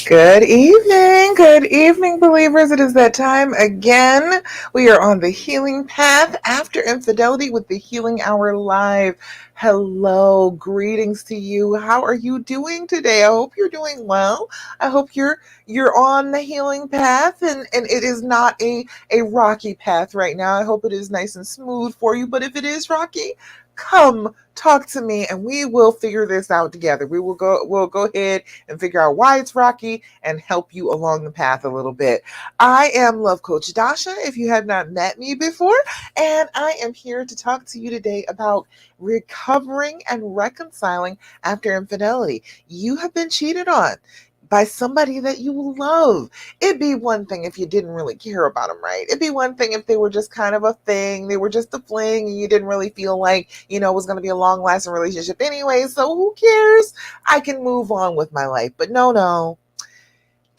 Good evening, believers. It is that time again. We are on the healing path after infidelity with the Healing Hour Live. Hello, greetings to you. How are you doing today? I hope you're doing well. I hope you're on the healing path and it is not a rocky path right now. I hope it is nice and smooth for you. But if it is rocky, come talk to me and we will figure this out together. We'll go ahead and figure out why it's rocky and help you along the path a little bit. I am Love Coach Dasha, if you have not met me before, and I am here to talk to you today about recovering and reconciling after infidelity. You have been cheated on by somebody that you love. It'd be one thing if you didn't really care about them, right? It'd be one thing if they were just kind of a thing, they were just a fling, and you didn't really feel like, it was going to be a long lasting relationship anyway. So who cares? I can move on with my life. But no.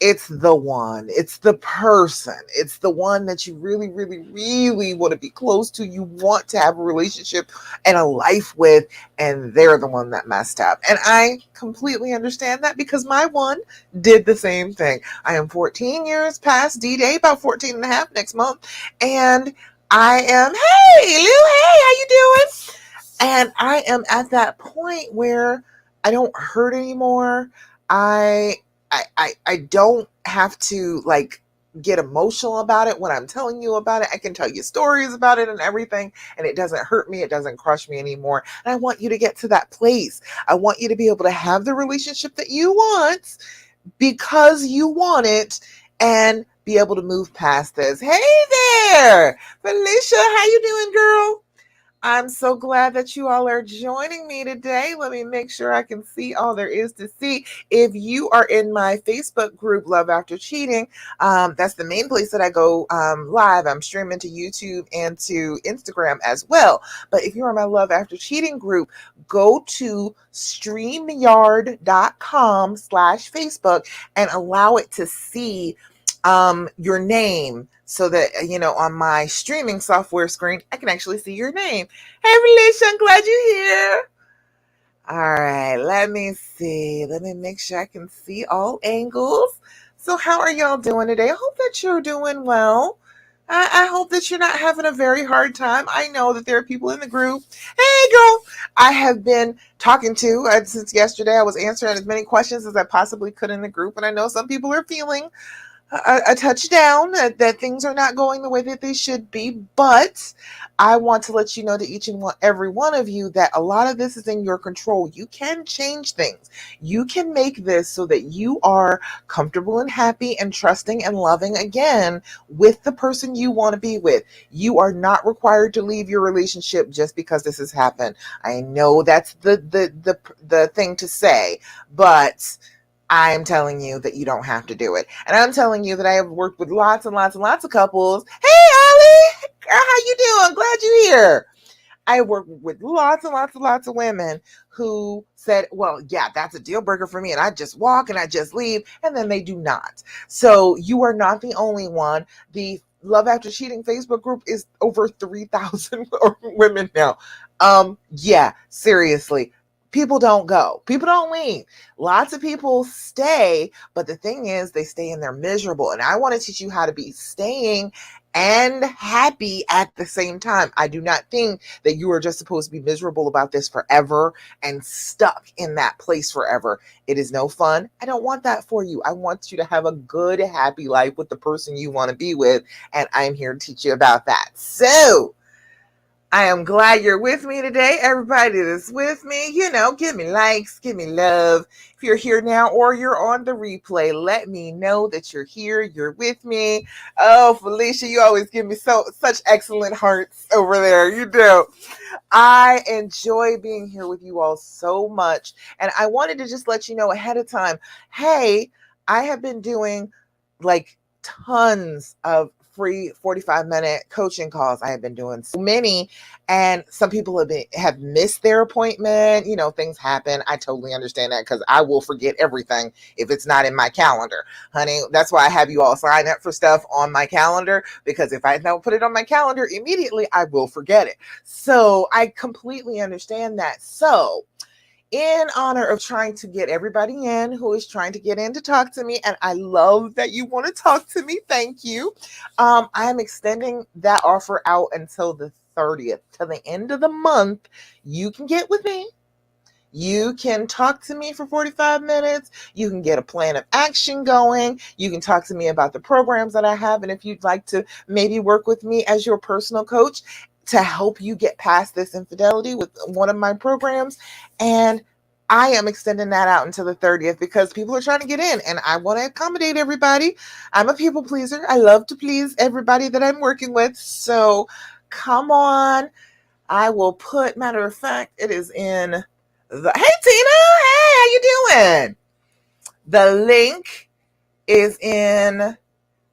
It's the one, it's the person, it's the one that you really, really, really want to be close to. You want to have a relationship and a life with, and they're the one that messed up. And I completely understand that because my one did the same thing. I am 14 years past D-Day, about 14 and a half next month. And I am, hey, Lou, hey, how you doing? And I am at that point where I don't hurt anymore. I don't have to get emotional about it when I'm telling you about it. I can tell you stories about it and everything, and it doesn't hurt me. It doesn't crush me anymore. And I want you to get to that place. I want you to be able to have the relationship that you want because you want it and be able to move past this. Hey there, Felicia, how you doing, girl? I'm so glad that you all are joining me today. Let me make sure I can see all there is to see. If you are in my Facebook group, Love After Cheating, that's the main place that I go live. I'm streaming to YouTube and to Instagram as well. But if you're in my Love After Cheating group, go to streamyard.com/Facebook and allow it to see your name so that, on my streaming software screen, I can actually see your name. Hey, Felicia, I'm glad you're here. All right, let me see. Let me make sure I can see all angles. So how are y'all doing today? I hope that you're doing well. I hope that you're not having a very hard time. I know that there are people in the group. Hey, girl. I have been talking to, since yesterday, I was answering as many questions as I possibly could in the group. And I know some people are feeling a touchdown, that things are not going the way that they should be, but I want to let you know to every one of you that a lot of this is in your control. You can change things. You can make this so that you are comfortable and happy and trusting and loving again with the person you want to be with. You are not required to leave your relationship just because this has happened. I know that's the thing to say, but I'm telling you that you don't have to do it. And I'm telling you that I have worked with lots and lots and lots of couples. Hey, Ollie, girl, how you doing? Glad you're here. I work with lots and lots and lots of women who said, well, yeah, that's a deal breaker for me. And I just walk and I just leave. And then they do not. So you are not the only one. The Love After Cheating Facebook group is over 3,000 women now. Yeah, seriously. People don't go. People don't leave. Lots of people stay, but the thing is, they stay and they're miserable. And I want to teach you how to be staying and happy at the same time. I do not think that you are just supposed to be miserable about this forever and stuck in that place forever. It is no fun. I don't want that for you. I want you to have a good, happy life with the person you want to be with. And I'm here to teach you about that. So, I am glad you're with me today. Everybody that's with me, give me likes, give me love. If you're here now or you're on the replay, let me know that you're here, you're with me. Oh, Felicia, you always give me such excellent hearts over there. You do. I enjoy being here with you all so much. And I wanted to just let you know ahead of time, hey, I have been doing tons of free 45-minute coaching calls. I have been doing so many, and some people have missed their appointment. Things happen. I totally understand that because I will forget everything if it's not in my calendar, honey. That's why I have you all sign up for stuff on my calendar, because if I don't put it on my calendar immediately, I will forget it. So I completely understand that. So in honor of trying to get everybody in who is trying to get in to talk to me, and I love that you want to talk to me. Thank you. I am extending that offer out until the 30th, to the end of the month. You can get with me. You can talk to me for 45 minutes. You can get a plan of action going. You can talk to me about the programs that I have. And if you'd like to maybe work with me as your personal coach to help you get past this infidelity with one of my programs. And I am extending that out until the 30th because people are trying to get in and I want to accommodate everybody. I'm a people pleaser. I love to please everybody that I'm working with. So come on. I will put, matter of fact, it is in hey Tina, hey, how you doing? The link is in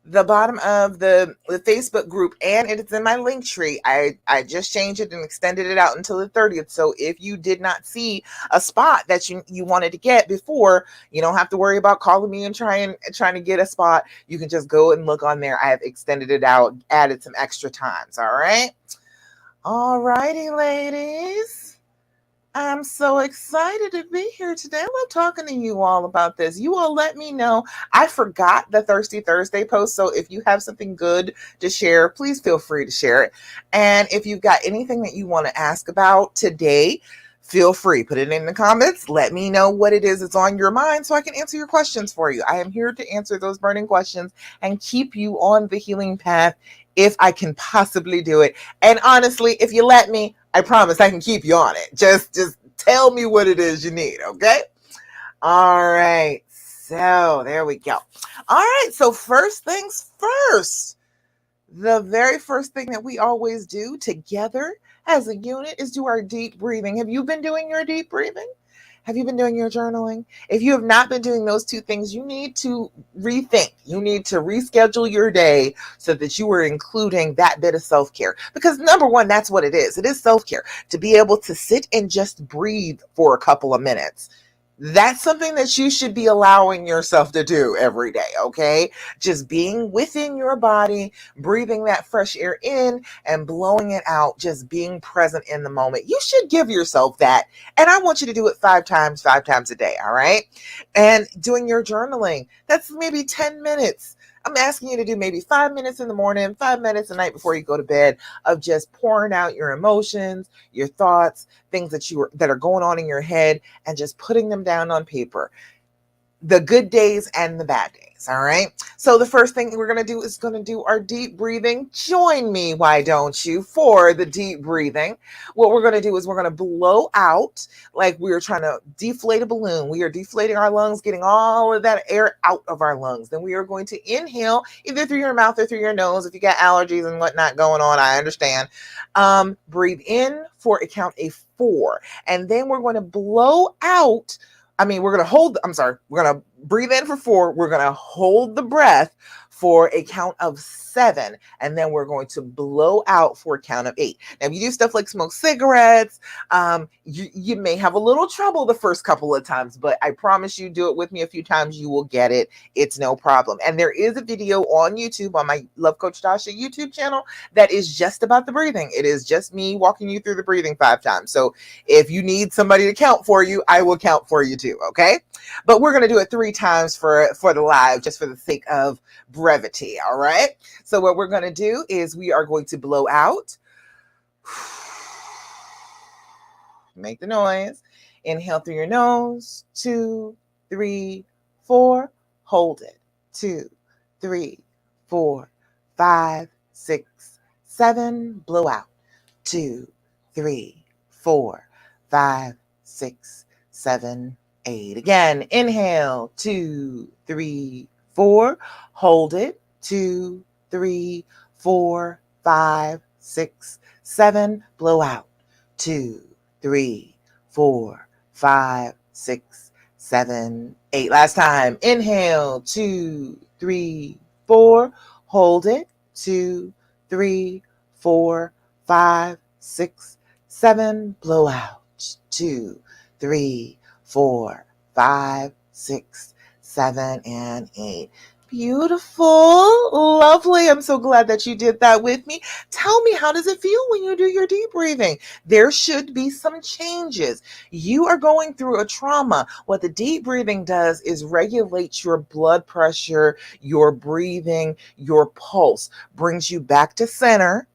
the bottom of the Facebook group and it's in my link tree. I just changed it and extended it out until the 30th. So if you did not see a spot that you wanted to get before, you don't have to worry about calling me and trying to get a spot. You can just go and look on there. I have extended it out, added some extra times. All right. All righty, ladies. I'm so excited to be here today. I love talking to you all about this. You all let me know. I forgot the Thirsty Thursday post, so if you have something good to share, please feel free to share it. And if you've got anything that you want to ask about today, feel free. Put it in the comments. Let me know what it is that's on your mind so I can answer your questions for you. I am here to answer those burning questions and keep you on the healing path if I can possibly do it. And honestly, if you let me, I promise I can keep you on it. Just tell me what it is you need, okay? All right. So there we go. All right. So first things first, the very first thing that we always do together as a unit is do our deep breathing. Have you been doing your deep breathing? Have you been doing your journaling? If you have not been doing those two things, you need to rethink. You need to reschedule your day so that you are including that bit of self-care. Because number one, that's what it is. It is self-care. To be able to sit and just breathe for a couple of minutes. That's something that you should be allowing yourself to do every day, okay? Just being within your body, breathing that fresh air in and blowing it out, just being present in the moment. You should give yourself that. And I want you to do it 5 times a day, all right? And doing your journaling, that's maybe 10 minutes. I'm asking you to do maybe 5 minutes in the morning, 5 minutes the night before you go to bed of just pouring out your emotions, your thoughts, things that are going on in your head and just putting them down on paper. The good days and the bad days. All right. So the first thing we're going to do is going to do our deep breathing. Join me, why don't you, for the deep breathing. What we're going to do is we're going to blow out like we are trying to deflate a balloon. We are deflating our lungs, getting all of that air out of our lungs. Then we are going to inhale either through your mouth or through your nose. If you got allergies and whatnot going on, I understand. Breathe in for a count of 4. And then we're going to blow out. We're going to hold, we're going to breathe in for 4. We're going to hold the breath for a count of 7. And then we're going to blow out for a count of 8. Now, if you do stuff like smoke cigarettes, you may have a little trouble the first couple of times, but I promise you, do it with me a few times, you will get it. It's no problem. And there is a video on YouTube, on my Love Coach Tasha YouTube channel, that is just about the breathing. It is just me walking you through the breathing 5 times. So if you need somebody to count for you, I will count for you too, okay? But we're going to do it 3 times for the live, just for the sake of brevity, all right? So what we're going to do is we are going to blow out. Make the noise. Inhale through your nose. 2, 3, 4. Hold it. 2, 3, 4, 5, 6, 7. Blow out. 2, 3, 4, 5, 6, 7, 8. Again, inhale. 2, 3, 4. Hold it. 2, 3, 4, 5, 6, 7. Blow out. 2, 3, 4, 5, 6, 7, 8. Last time. Inhale. 2, 3, 4. Hold it. 2, 3, 4, 5, 6, 7. Blow out. 2, 3, 4, 5, 6, 7, and 8. Beautiful. Lovely. I'm so glad that you did that with me. Tell me, how does it feel when you do your deep breathing? There should be some changes. You are going through a trauma. What the deep breathing does is regulate your blood pressure, your breathing, your pulse, brings you back to center,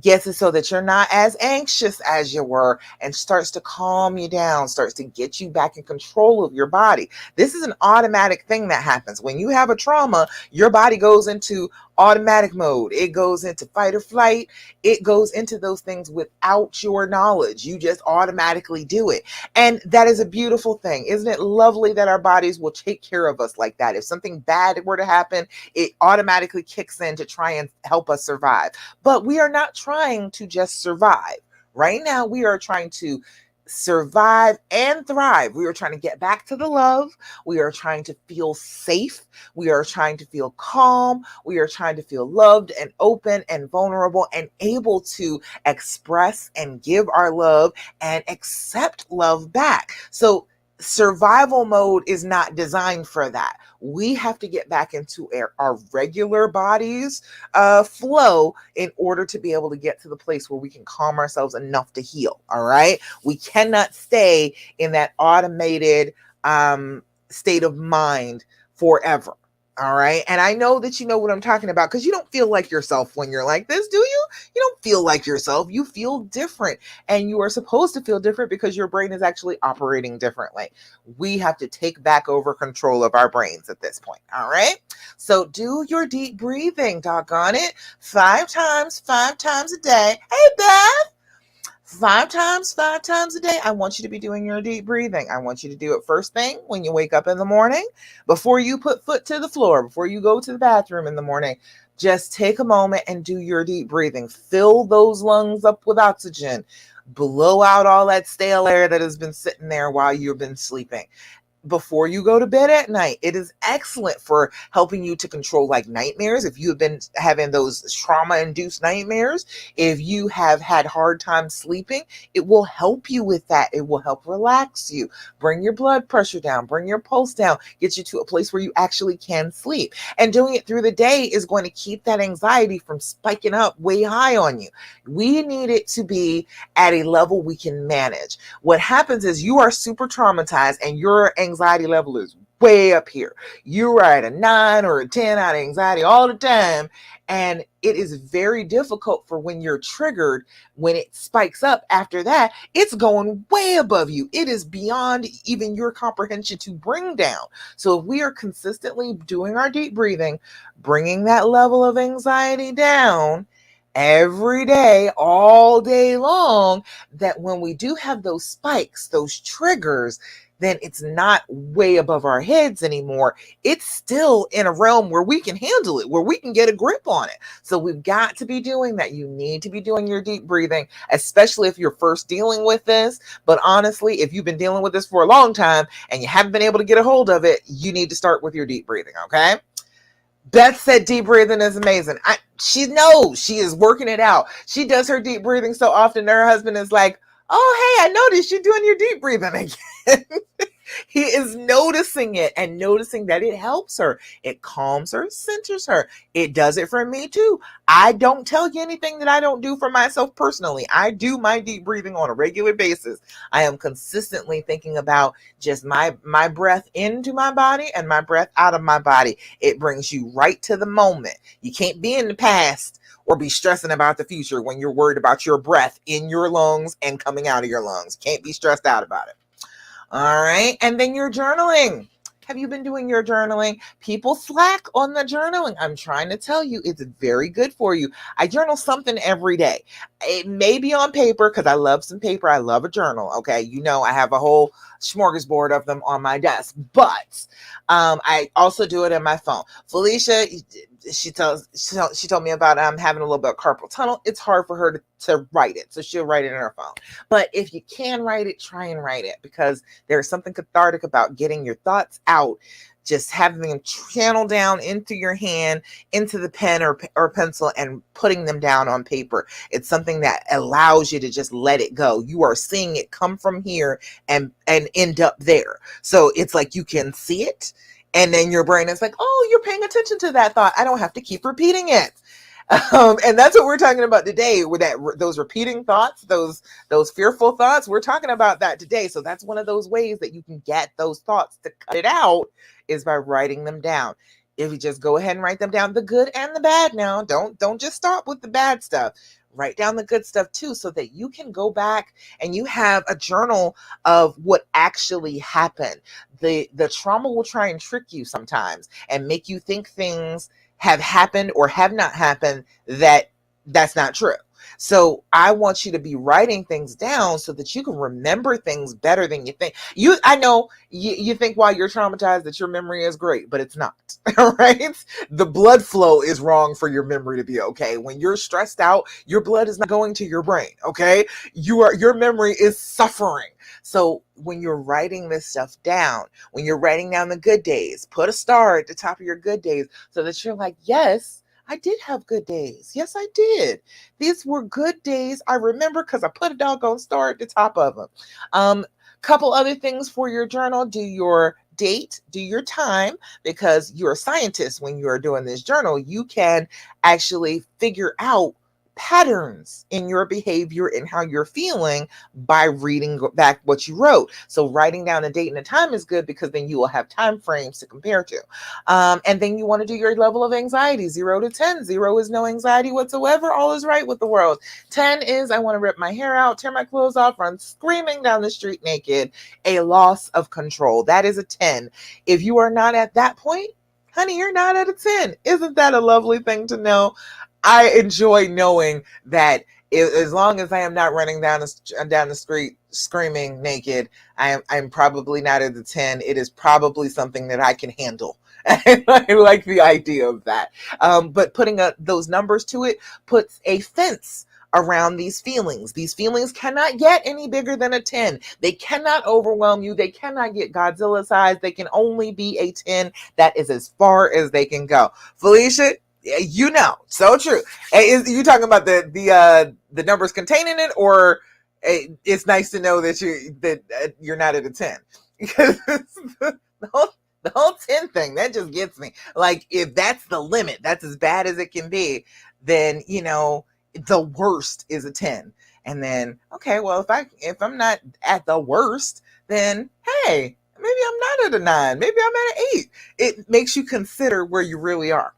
gets it so that you're not as anxious as you were, and starts to calm you down, starts to get you back in control of your body. This is an automatic thing that happens. When you have a trauma, your body goes into automatic mode. It goes into fight or flight. It goes into those things without your knowledge. You just automatically do it. And that is a beautiful thing. Isn't it lovely that our bodies will take care of us like that? If something bad were to happen, it automatically kicks in to try and help us survive. But we are not trying to just survive. Right now, we are trying to survive and thrive. We are trying to get back to the love. We are trying to feel safe. We are trying to feel calm. We are trying to feel loved and open and vulnerable and able to express and give our love and accept love back. So survival mode is not designed for that. We have to get back into our regular bodies flow in order to be able to get to the place where we can calm ourselves enough to heal. All right. We cannot stay in that automated state of mind forever. All right. And I know that you know what I'm talking about, because you don't feel like yourself when you're like this, do you? You don't feel like yourself. You feel different. And you are supposed to feel different because your brain is actually operating differently. We have to take back over control of our brains at this point. All right. So do your deep breathing, doggone it, 5 times a day. Hey, Beth. 5 times a day. I want you to be doing your deep breathing. I want you to do it first thing when you wake up in the morning, before you put foot to the floor, before you go to the bathroom in the morning. Just take a moment and do your deep breathing. Fill those lungs up with oxygen. Blow out all that stale air that has been sitting there while you've been sleeping. Before you go to bed at night, it is excellent for helping you to control like nightmares. If you have been having those trauma-induced nightmares, if you have had hard time sleeping, it will help you with that. It will help relax you, bring your blood pressure down, bring your pulse down, get you to a place where you actually can sleep. And doing it through the day is going to keep that anxiety from spiking up way high on you. We need it to be at a level we can manage. What happens is you are super traumatized and your anxiety level is way up here. You're at a 9 or a 10 out of anxiety all the time. And it is very difficult for when you're triggered, when it spikes up after that, it's going way above you. It is beyond even your comprehension to bring down. So if we are consistently doing our deep breathing, bringing that level of anxiety down every day, all day long, that when we do have those spikes, those triggers, then it's not way above our heads anymore. It's still in a realm where we can handle it, where we can get a grip on it. So we've got to be doing that. You need to be doing your deep breathing, especially if you're first dealing with this. But honestly, if you've been dealing with this for a long time and you haven't been able to get a hold of it, you need to start with your deep breathing, okay? Beth said deep breathing is amazing. She knows she is working it out. She does her deep breathing so often her husband is like, oh, hey, I noticed you're doing your deep breathing again. He is noticing it and noticing that it helps her. It calms her, centers her. It does it for me too. I don't tell you anything that I don't do for myself personally. I do my deep breathing on a regular basis. I am consistently thinking about just my breath into my body and my breath out of my body. It brings you right to the moment. You can't be in the past or be stressing about the future when you're worried about your breath in your lungs and coming out of your lungs. Can't be stressed out about it. All right. And then your journaling. Have you been doing your journaling? People slack on the journaling. I'm trying to tell you, it's very good for you. I journal something every day. It may be on paper because I love some paper. I love a journal. Okay. You know, I have a whole smorgasbord of them on my desk, but I also do it in my phone. Felicia, she told me about having a little bit of carpal tunnel. It's hard for her to write it, so she'll write it in her phone. But if you can write it, try and write it, because there's something cathartic about getting your thoughts out, just having them channel down into your hand, into the pen or pencil, and putting them down on paper. It's something that allows you to just let it go. You are seeing it come from here and end up there. So it's like you can see it. And then your brain is like, oh, you're paying attention to that thought. I don't have to keep repeating it. And that's what we're talking about today with those repeating thoughts, those fearful thoughts. We're talking about that today. So that's one of those ways that you can get those thoughts to cut it out, is by writing them down. If you just go ahead and write them down, the good and the bad. Now, don't just stop with the bad stuff. Write down the good stuff too, so that you can go back and you have a journal of what actually happened. The trauma will try and trick you sometimes and make you think things have happened or have not happened that's not true. So I want you to be writing things down so that you can remember things better than you think. I know you think while you're traumatized that your memory is great, but it's not. All right. The blood flow is wrong for your memory to be okay. When you're stressed out, your blood is not going to your brain. Okay. Your memory is suffering. So when you're writing this stuff down, when you're writing down the good days, put a star at the top of your good days so that you're like, yes, I did have good days. Yes, I did. These were good days. I remember because I put a doggone star at the top of them. Couple other things for your journal. Do your date, do your time, because you're a scientist. When you're doing this journal, you can actually figure out patterns in your behavior and how you're feeling by reading back what you wrote. So writing down a date and a time is good, because then you will have time frames to compare to. And then you want to do your level of anxiety, 0 to 10. 0 is no anxiety whatsoever. All is right with the world. 10 is I want to rip my hair out, tear my clothes off, run screaming down the street naked. A loss of control. That is a 10. If you are not at that point, honey, you're not at a 10. Isn't that a lovely thing to know? I enjoy knowing that as long as I am not running down the street screaming naked, I'm probably not at the 10. It is probably something that I can handle. I like the idea of that. But putting those numbers to it puts a fence around these feelings. These feelings cannot get any bigger than a 10. They cannot overwhelm you. They cannot get Godzilla size. They can only be a 10. That is as far as they can go. Felicia, you know, so true. Is you talking about the numbers containing it, or it's nice to know that you're not at a 10? Because the whole 10 thing, that just gets me. Like, if that's the limit, that's as bad as it can be, then the worst is a 10. And then, okay, well, if I'm not at the worst, then hey, maybe I'm not at a 9, maybe I'm at an 8. It makes you consider where you really are.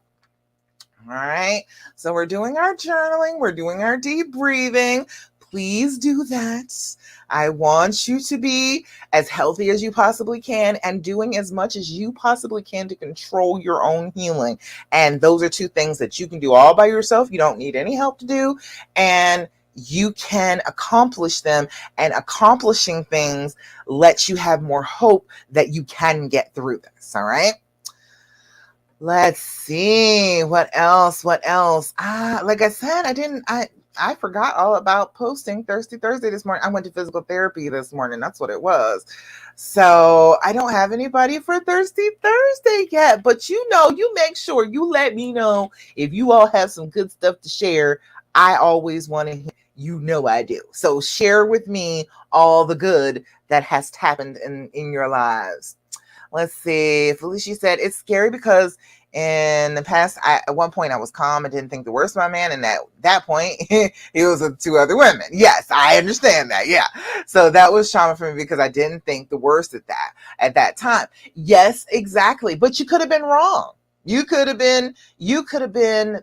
All right. So we're doing our journaling. We're doing our deep breathing. Please do that. I want you to be as healthy as you possibly can and doing as much as you possibly can to control your own healing. And those are two things that you can do all by yourself. You don't need any help to do. And you can accomplish them. And accomplishing things lets you have more hope that you can get through this. All right. Let's see what else. Like I said, I forgot all about posting Thirsty Thursday this morning. I went to physical therapy this morning. That's what it was. So I don't have anybody for Thirsty Thursday yet, but you make sure you let me know if you all have some good stuff to share. I always want to I do. So share with me all the good that has happened in your lives. Let's see. Felicia said, it's scary because in the past, at one point I was calm and didn't think the worst of my man. And at that point, he was with 2 other women. Yes, I understand that. Yeah. So that was trauma for me because I didn't think the worst at that time. Yes, exactly. But you could have been wrong. You could have been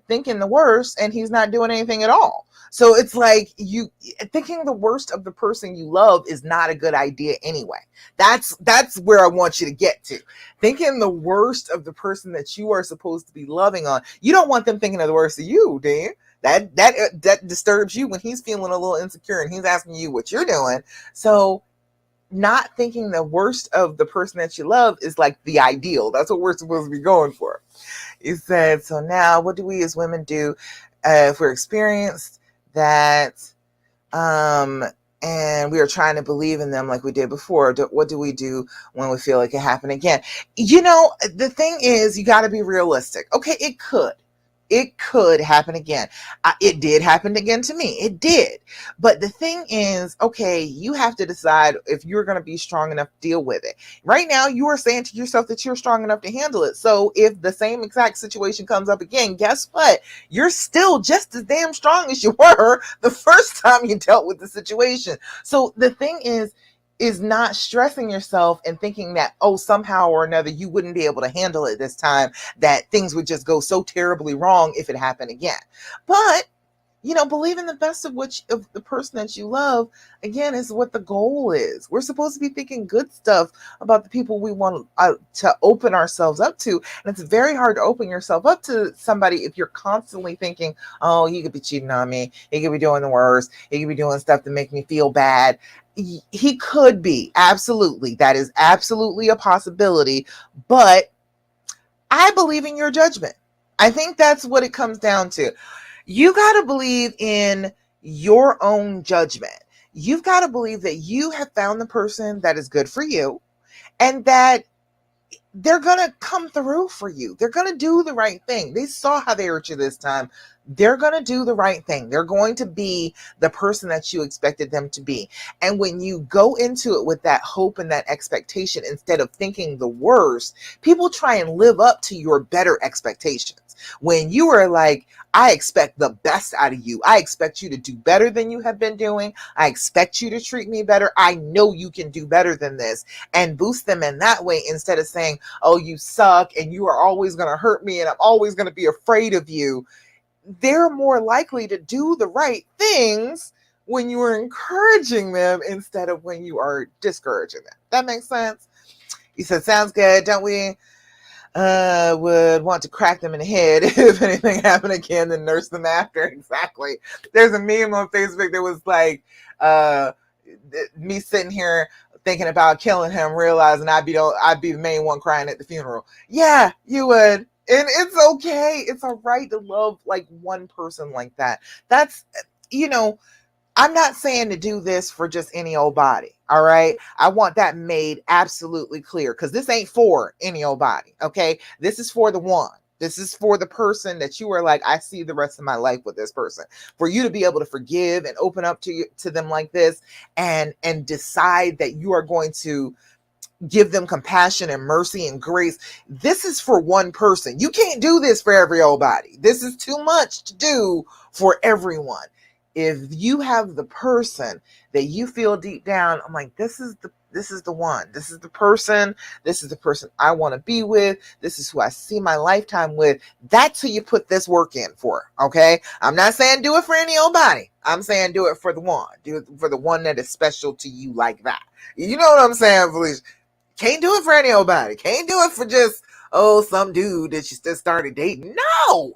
thinking the worst and he's not doing anything at all. So it's like you thinking the worst of the person you love is not a good idea anyway. That's where I want you to get to. Thinking the worst of the person that you are supposed to be loving on. You don't want them thinking of the worst of you, do you? That disturbs you when he's feeling a little insecure and he's asking you what you're doing. So not thinking the worst of the person that you love is like the ideal. That's what we're supposed to be going for. He said, so now what do we as women do if we're experienced that and we are trying to believe in them like we did before? What do we do when we feel like it happened again? The thing is, you got to be realistic. Okay, it could. It could happen again. It did happen again to me. It did. But the thing is, okay, you have to decide if you're going to be strong enough to deal with it. Right now, you are saying to yourself that you're strong enough to handle it. So if the same exact situation comes up again, guess what? You're still just as damn strong as you were the first time you dealt with the situation. So the thing is not stressing yourself and thinking that, oh, somehow or another you wouldn't be able to handle it this time, that things would just go so terribly wrong if it happened again. But believe in the best of the person that you love, again, is what the goal is. We're supposed to be thinking good stuff about the people we want to open ourselves up to. And it's very hard to open yourself up to somebody if you're constantly thinking, oh, he could be cheating on me. He could be doing the worst. He could be doing stuff to make me feel bad. He could be. Absolutely. That is absolutely a possibility. But I believe in your judgment. I think that's what it comes down to. You got to believe in your own judgment. You've got to believe that you have found the person that is good for you and that they're going to come through for you. They're going to do the right thing. They saw how they hurt you this time. They're going to do the right thing. They're going to be the person that you expected them to be. And when you go into it with that hope and that expectation, instead of thinking the worst, people try and live up to your better expectations. When you are like, I expect the best out of you. I expect you to do better than you have been doing. I expect you to treat me better. I know you can do better than this, and boost them in that way instead of saying, oh, you suck and you are always going to hurt me and I'm always going to be afraid of you. They're more likely to do the right things when you are encouraging them instead of when you are discouraging them. That makes sense? You said, sounds good. Don't we would want to crack them in the head if anything happened again and nurse them after? Exactly. There's a meme on Facebook that was like me sitting here thinking about killing him, realizing I'd be the main one crying at the funeral. Yeah, you would. And it's okay. It's all right to love like one person like that. That's, I'm not saying to do this for just any old body. All right. I want that made absolutely clear, because this ain't for any old body. Okay. This is for the one. This is for the person that you are like, I see the rest of my life with this person. For you to be able to forgive and open up to them like this, and decide that you are going to give them compassion and mercy and grace. This is for one person. You can't do this for every old body. This is too much to do for everyone. If you have the person that you feel deep down, I'm like, this is the one. This is the person. This is the person I want to be with. This is who I see my lifetime with. That's who you put this work in for. Okay. I'm not saying do it for any old body. I'm saying do it for the one. Do it for the one that is special to you like that. You know what I'm saying, Felicia? Can't do it for any old body. Can't do it for just, some dude that you just started dating. No.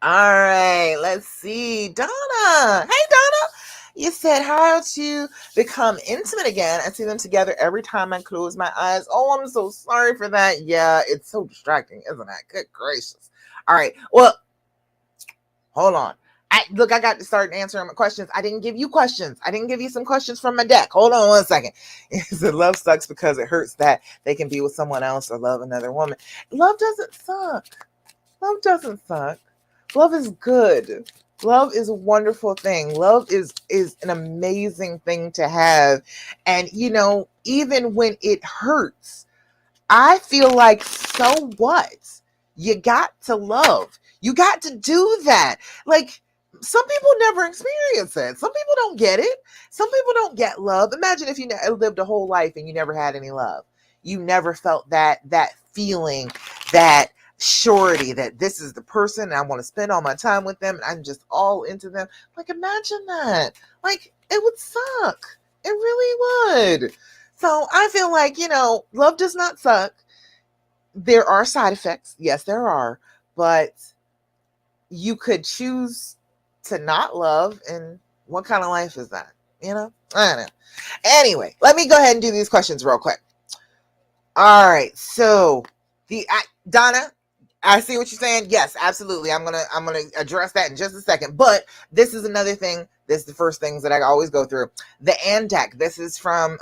All right, let's see. Donna. Hey, Donna. You said, how to become intimate again. I see them together every time I close my eyes. Oh, I'm so sorry for that. Yeah, it's so distracting, isn't it? Good gracious. All right. Well, hold on. I got to start answering my questions. I didn't give you questions. I didn't give you some questions from my deck. Hold on one second. It said, love sucks because it hurts that they can be with someone else or love another woman. Love doesn't suck. Love doesn't suck. Love is good. Love is a wonderful thing. Love is an amazing thing to have. And, even when it hurts, I feel like, so what? You got to love. You got to do that. Like, some people never experience it. Some people don't get it. Some people don't get love. Imagine if you lived a whole life and you never had any love. You never felt that feeling, that surety that this is the person and I want to spend all my time with them and I'm just all into them. Like, imagine that. Like, it would suck. It really would. So I feel like, love does not suck. There are side effects. Yes, there are. But you could choose to not love. And what kind of life is that? I don't know. Anyway, let me go ahead and do these questions real quick. All right. So Donna, I see what you're saying. Yes, absolutely. I'm gonna address that in just a second. But this is another thing. This is the first things that I always go through. The and deck. This is from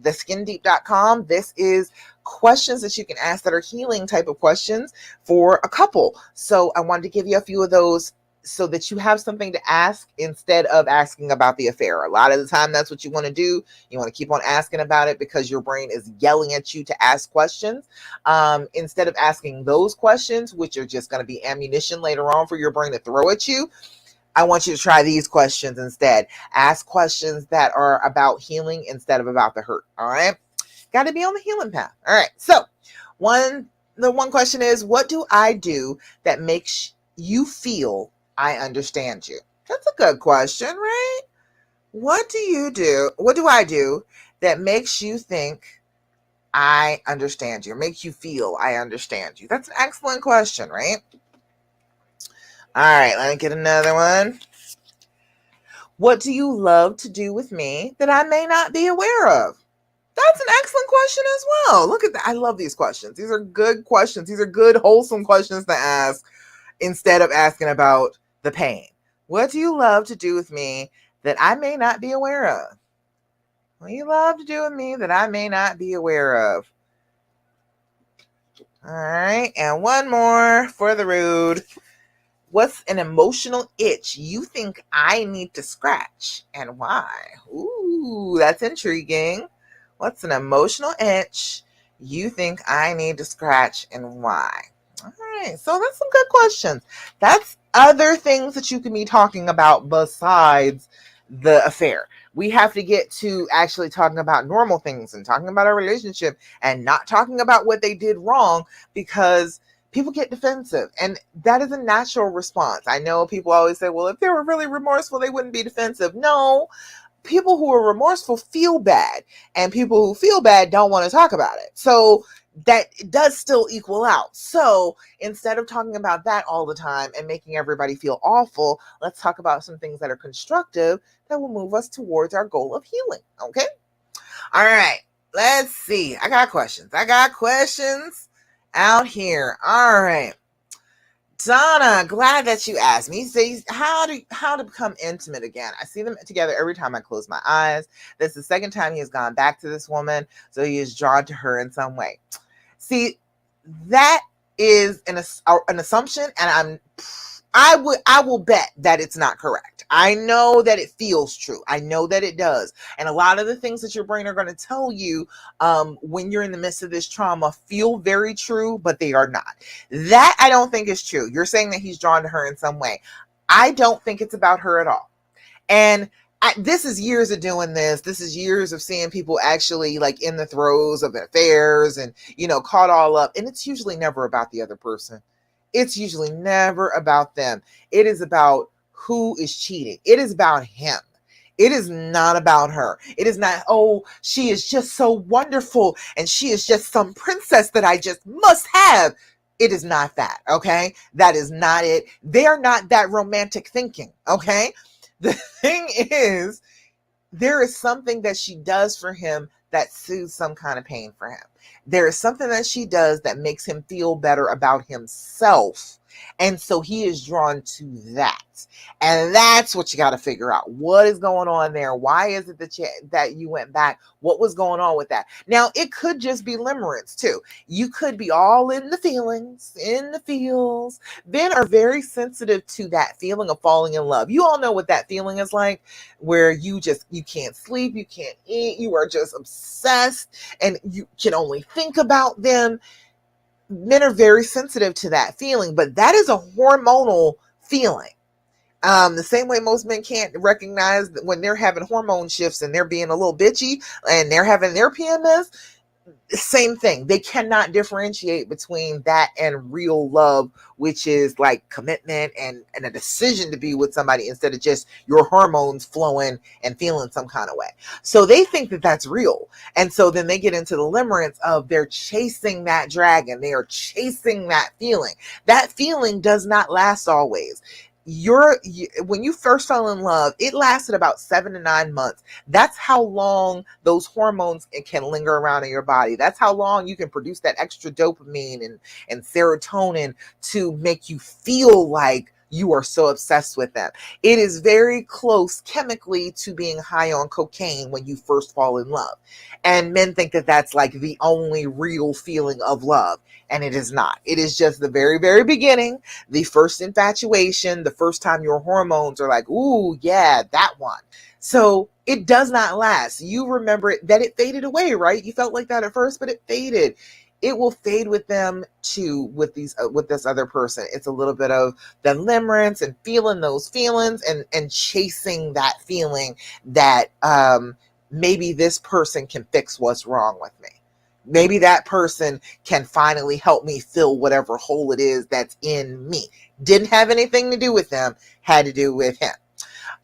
theskindeep.com. This is questions that you can ask that are healing type of questions for a couple. So I wanted to give you a few of those so that you have something to ask instead of asking about the affair. A lot of the time, that's what you want to do. You want to keep on asking about it because your brain is yelling at you to ask questions. Instead of asking those questions, which are just going to be ammunition later on for your brain to throw at you, I want you to try these questions instead. Ask questions that are about healing instead of about the hurt. All right. Got to be on the healing path. All right. So the one question is, what do I do that makes you feel I understand you? That's a good question, right? What do you do? What do I do that makes you think I understand you, or makes you feel I understand you? That's an excellent question, right? All right, let me get another one. What do you love to do with me that I may not be aware of? That's an excellent question as well. Look at that. I love these questions. These are good questions. These are good, wholesome questions to ask instead of asking about the pain. What do you love to do with me that I may not be aware of? What do you love to do with me that I may not be aware of? All right, and one more for the rude. What's an emotional itch you think I need to scratch and why? Ooh, that's intriguing. What's an emotional itch you think I need to scratch and why? All right, so that's some good questions. That's other things that you can be talking about besides the affair. We have to get to actually talking about normal things and talking about our relationship and not talking about what they did wrong, because people get defensive, and that is a natural response. I know people always say, well, if they were really remorseful, they wouldn't be defensive. No, people who are remorseful feel bad, and people who feel bad don't want to talk about it. So that does still equal out. So instead of talking about that all the time and making everybody feel awful, let's talk about some things that are constructive that will move us towards our goal of healing. Okay. All right. Let's see. I got questions out here. All right. Donna, glad that you asked me. Say how to become intimate again. I see them together every time I close my eyes. This is the second time he has gone back to this woman, so he is drawn to her in some way. See, that is an assumption, and I will bet that it's not correct. I know that it feels true. I know that it does. And a lot of the things that your brain are going to tell you when you're in the midst of this trauma feel very true, but they are not. That I don't think is true. You're saying that he's drawn to her in some way. I don't think it's about her at all. And this is years of doing this. This is years of seeing people actually like in the throes of affairs and, caught all up. And it's usually never about the other person. It's usually never about them. It is about who is cheating. It is about him. It is not about her. It is not, oh, she is just so wonderful and she is just some princess that I just must have. It is not that, okay? That is not it. They are not that romantic thinking, okay? The thing is, there is something that she does for him that soothes some kind of pain for him. There is something that she does that makes him feel better about himself. And so he is drawn to that. And that's what you got to figure out. What is going on there? Why is it that you went back? What was going on with that? Now, it could just be limerence too. You could be all in the feelings, in the feels. Men are very sensitive to that feeling of falling in love. You all know what that feeling is like, where you can't sleep, you can't eat, you are just obsessed and you can only think about them. Men are very sensitive to that feeling, but that is a hormonal feeling. The same way most men can't recognize that when they're having hormone shifts and they're being a little bitchy and they're having their PMS, same thing. They cannot differentiate between that and real love, which is like commitment and a decision to be with somebody instead of just your hormones flowing and feeling some kind of way. So they think that that's real. And so then they get into the limerence of they're chasing that dragon. They are chasing that feeling. That feeling does not last always. when you first fell in love, it lasted about 7 to 9 months. That's how long those hormones can linger around in your body. That's how long you can produce that extra dopamine and serotonin to make you feel like you are so obsessed with them. It is very close chemically to being high on cocaine when you first fall in love. And men think that that's like the only real feeling of love. And it is not. It is just the very, very beginning, the first infatuation, the first time your hormones are like, ooh, yeah, that one. So it does not last. You remember it, that it faded away, right? You felt like that at first, but it faded. It will fade with them too, with this other person. It's a little bit of the limerence and feeling those feelings and chasing that feeling that maybe this person can fix what's wrong with me. Maybe that person can finally help me fill whatever hole it is that's in me. Didn't have anything to do with them, had to do with him.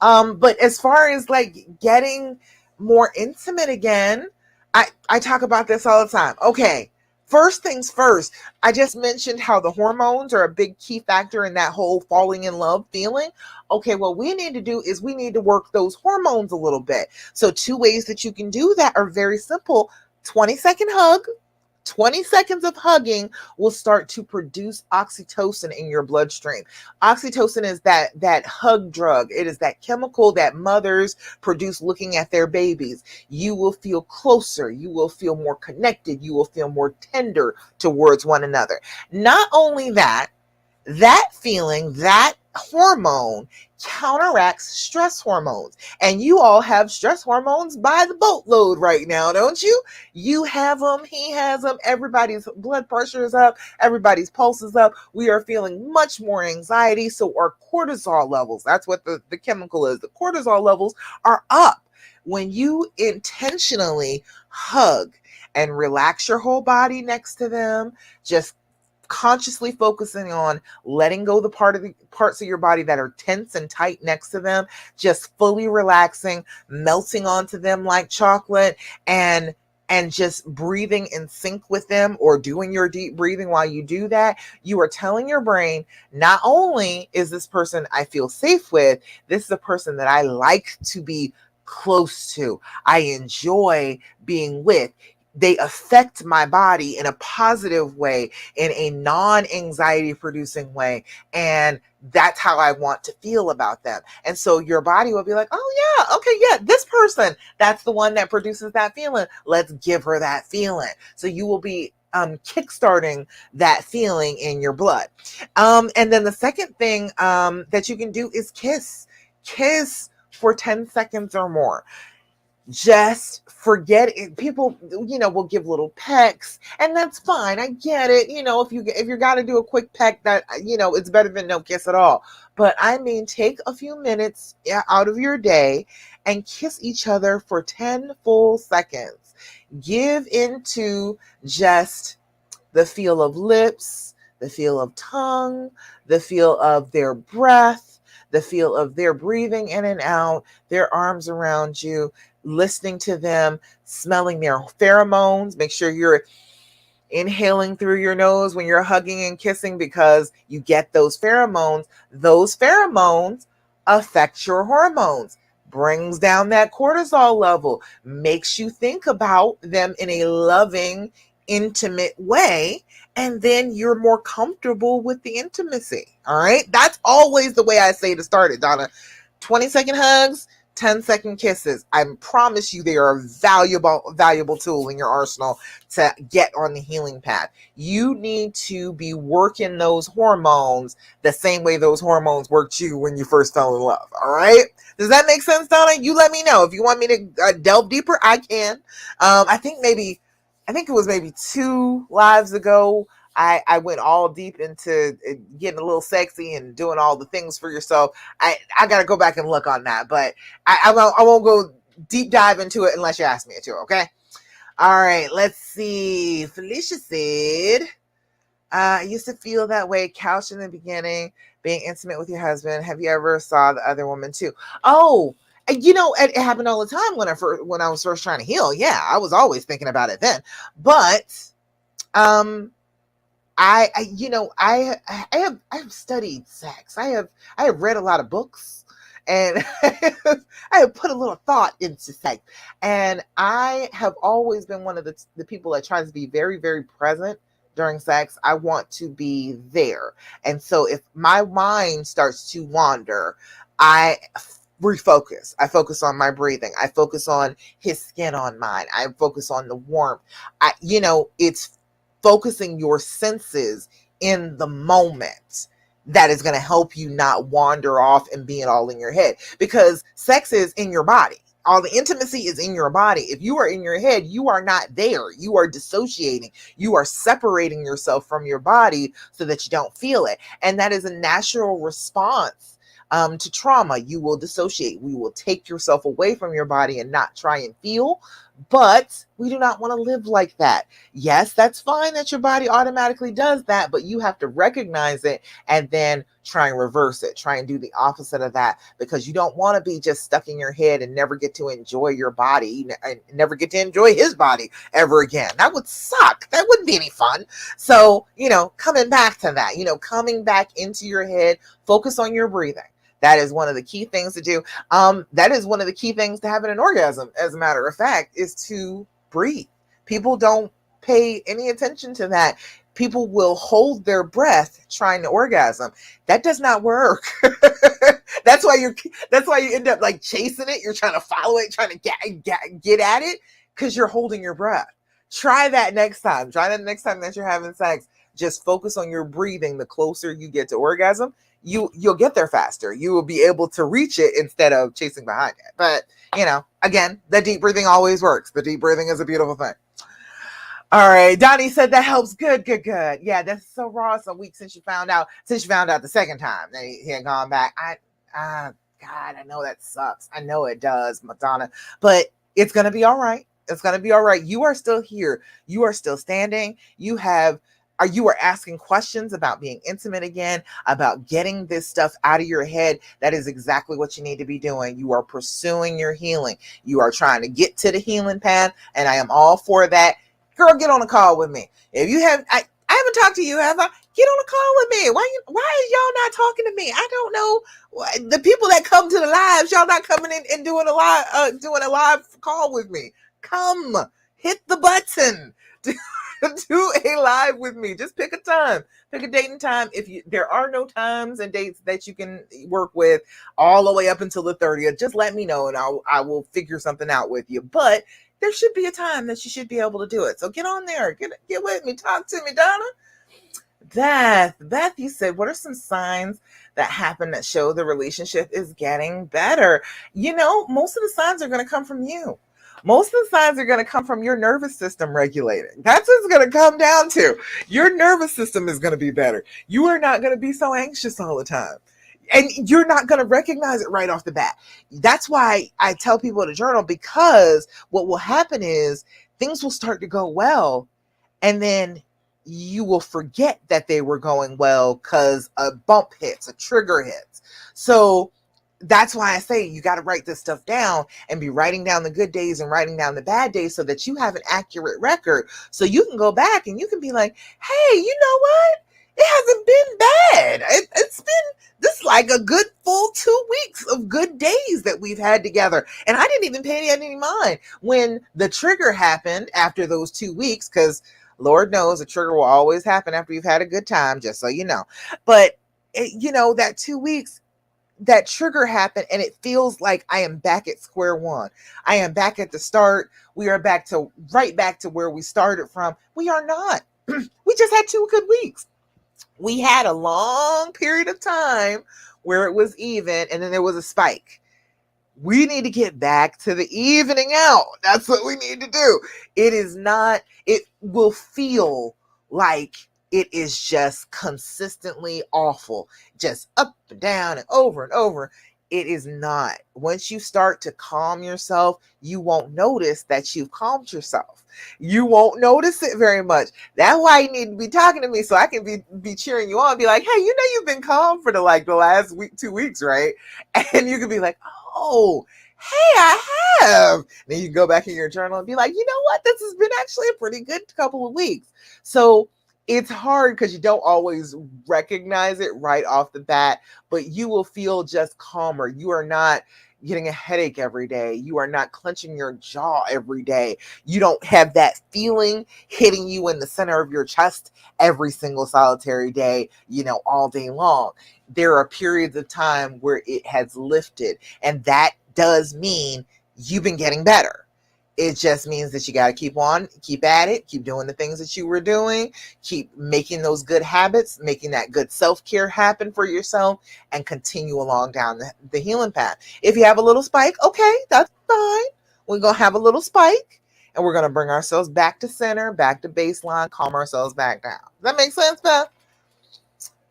But as far as like getting more intimate again, I talk about this all the time. Okay, first things first, I just mentioned how the hormones are a big key factor in that whole falling in love feeling. Okay, what we need to do is we need to work those hormones a little bit. So two ways that you can do that are very simple. 20-second hug. 20 seconds of hugging will start to produce oxytocin in your bloodstream. Oxytocin is that hug drug. It is that chemical that mothers produce looking at their babies. You will feel closer. You will feel more connected. You will feel more tender towards one another. Not only that, that feeling, that hormone counteracts stress hormones. And you all have stress hormones by the boatload right now, don't you? You have them, he has them, everybody's blood pressure is up, everybody's pulse is up. We are feeling much more anxiety. So our cortisol levels, that's what the chemical is, the cortisol levels are up. When you intentionally hug and relax your whole body next to them, just consciously focusing on letting go the parts of your body that are tense and tight next to them, just fully relaxing, melting onto them like chocolate, and just breathing in sync with them, or doing your deep breathing while you do that, you are telling your brain, not only is this person I feel safe with, this is a person that I like to be close to, I enjoy being with. They affect my body in a positive way, in a non-anxiety producing way. And that's how I want to feel about them. And so your body will be like, oh yeah, okay, yeah, this person, that's the one that produces that feeling. Let's give her that feeling. So you will be kickstarting that feeling in your blood. And then the second thing that you can do is kiss for 10 seconds or more. Just forget it. People, will give little pecks, and that's fine. I get it. If you got to do a quick peck, that it's better than no kiss at all. But I mean, take a few minutes out of your day and kiss each other for 10 full seconds. Give into just the feel of lips, the feel of tongue, the feel of their breath, the feel of their breathing in and out, their arms around you, listening to them, smelling their pheromones. Make sure you're inhaling through your nose when you're hugging and kissing, because you get those pheromones. Those pheromones affect your hormones, brings down that cortisol level, makes you think about them in a loving, intimate way, and then you're more comfortable with the intimacy. All right, that's always the way I say to start it, Donna. 20-second hugs, 10-second kisses. I promise you they are a valuable tool in your arsenal to get on the healing path. You need to be working those hormones the same way those hormones worked you when you first fell in love. All right? Does that make sense, Donna? You let me know. If you want me to delve deeper, I can. I think it was maybe 2 lives ago, I went all deep into getting a little sexy and doing all the things for yourself. I got to go back and look on that, but I won't go deep dive into it unless you ask me to, okay? All right, let's see. Felicia said, I used to feel that way, couch in the beginning, being intimate with your husband. Have you ever saw the other woman too? Oh, it happened all the time when I was first trying to heal. Yeah, I was always thinking about it then. But I have studied sex. I have read a lot of books, and I have put a little thought into sex. And I have always been one of the people that tries to be very, very present during sex. I want to be there. And so if my mind starts to wander, I refocus. I focus on my breathing. I focus on his skin on mine. I focus on the warmth. It's focusing your senses in the moment that is going to help you not wander off and being all in your head, because sex is in your body. All the intimacy is in your body. If you are in your head, you are not there. You are dissociating. You are separating yourself from your body so that you don't feel it. And that is a natural response to trauma. You will dissociate. We will take yourself away from your body and not try and feel. But we do not want to live like that. Yes, that's fine that your body automatically does that, but you have to recognize it and then try and reverse it. Try and do the opposite of that, because you don't want to be just stuck in your head and never get to enjoy your body and never get to enjoy his body ever again. That would suck. That wouldn't be any fun. So, coming back to that, coming back into your head, focus on your breathing. That is one of the key things to do. That is one of the key things to having an orgasm, as a matter of fact, is to breathe. People don't pay any attention to that. People will hold their breath trying to orgasm. That does not work. That's why you end up like chasing it. You're trying to follow it, trying to get at it, because you're holding your breath. Try that next time. Try that next time that you're having sex. Just focus on your breathing. The closer you get to orgasm, you'll get there faster. You will be able to reach it instead of chasing behind it. But, again, the deep breathing always works. The deep breathing is a beautiful thing. All right. Donnie said that helps. Good. Yeah, that's so raw. It's a week since you found out the second time that he had gone back. God, I know that sucks. I know it does, Madonna, but it's going to be all right. It's going to be all right. You are still here. You are still standing. You are asking questions about being intimate again, about getting this stuff out of your head. That is exactly what you need to be doing. You are pursuing your healing. You are trying to get to the healing path, and I am all for that. Girl, get on a call with me. If you have, I haven't talked to you, have I? Get on a call with me. Why is y'all not talking to me? I don't know. The people that come to the lives, y'all not coming in and doing a live call with me. Come, hit the button. Do a live with me. Just pick a time. Pick a date and time. There are no times and dates that you can work with all the way up until the 30th, just let me know and I will figure something out with you. But there should be a time that you should be able to do it. So get on there. Get with me. Talk to me, Donna. Beth, you said, what are some signs that happen that show the relationship is getting better? Most of the signs are going to come from you. Most of the signs are going to come from your nervous system regulating. That's what it's going to come down to. Your nervous system is going to be better. You are not going to be so anxious all the time. And you're not going to recognize it right off the bat. That's why I tell people to journal, because what will happen is things will start to go well, and then you will forget that they were going well because a bump hits, a trigger hits. So that's why I say you got to write this stuff down and be writing down the good days and writing down the bad days so that you have an accurate record. So you can go back and you can be like, hey, you know what? It hasn't been bad. It's been this like a good full 2 weeks of good days that we've had together. And I didn't even pay any mind when the trigger happened after those 2 weeks, because Lord knows a trigger will always happen after you've had a good time, just so you know. But, that 2 weeks, that trigger happened, and it feels like I am back at square one. I am back at the start. We are right back to where we started from. We are not. We just had 2 good weeks. We had a long period of time where it was even, and then there was a spike. We need to get back to the evening out. That's what we need to do. It will feel like it is just consistently awful, just up and down and over and over. It is not. Once you start to calm yourself, you won't notice that you've calmed yourself. You won't notice it very much. That's why you need to be talking to me so I can be cheering you on, be like, hey, you've been calm for the last 2 weeks, right? And you can be like, oh, hey, I have. Then you can go back in your journal and be like, you know what? This has been actually a pretty good couple of weeks. So It's hard because you don't always recognize it right off the bat, but you will feel just calmer. You are not getting a headache every day. You are not clenching your jaw every day. You don't have that feeling hitting you in the center of your chest every single solitary day, all day long. There are periods of time where it has lifted, and that does mean you've been getting better. It just means that you got to keep on, keep at it, keep doing the things that you were doing, keep making those good habits, making that good self-care happen for yourself, and continue along down the healing path. If you have a little spike, okay, that's fine. We're going to have a little spike, and we're going to bring ourselves back to center, back to baseline, calm ourselves back down. Does that make sense, Beth?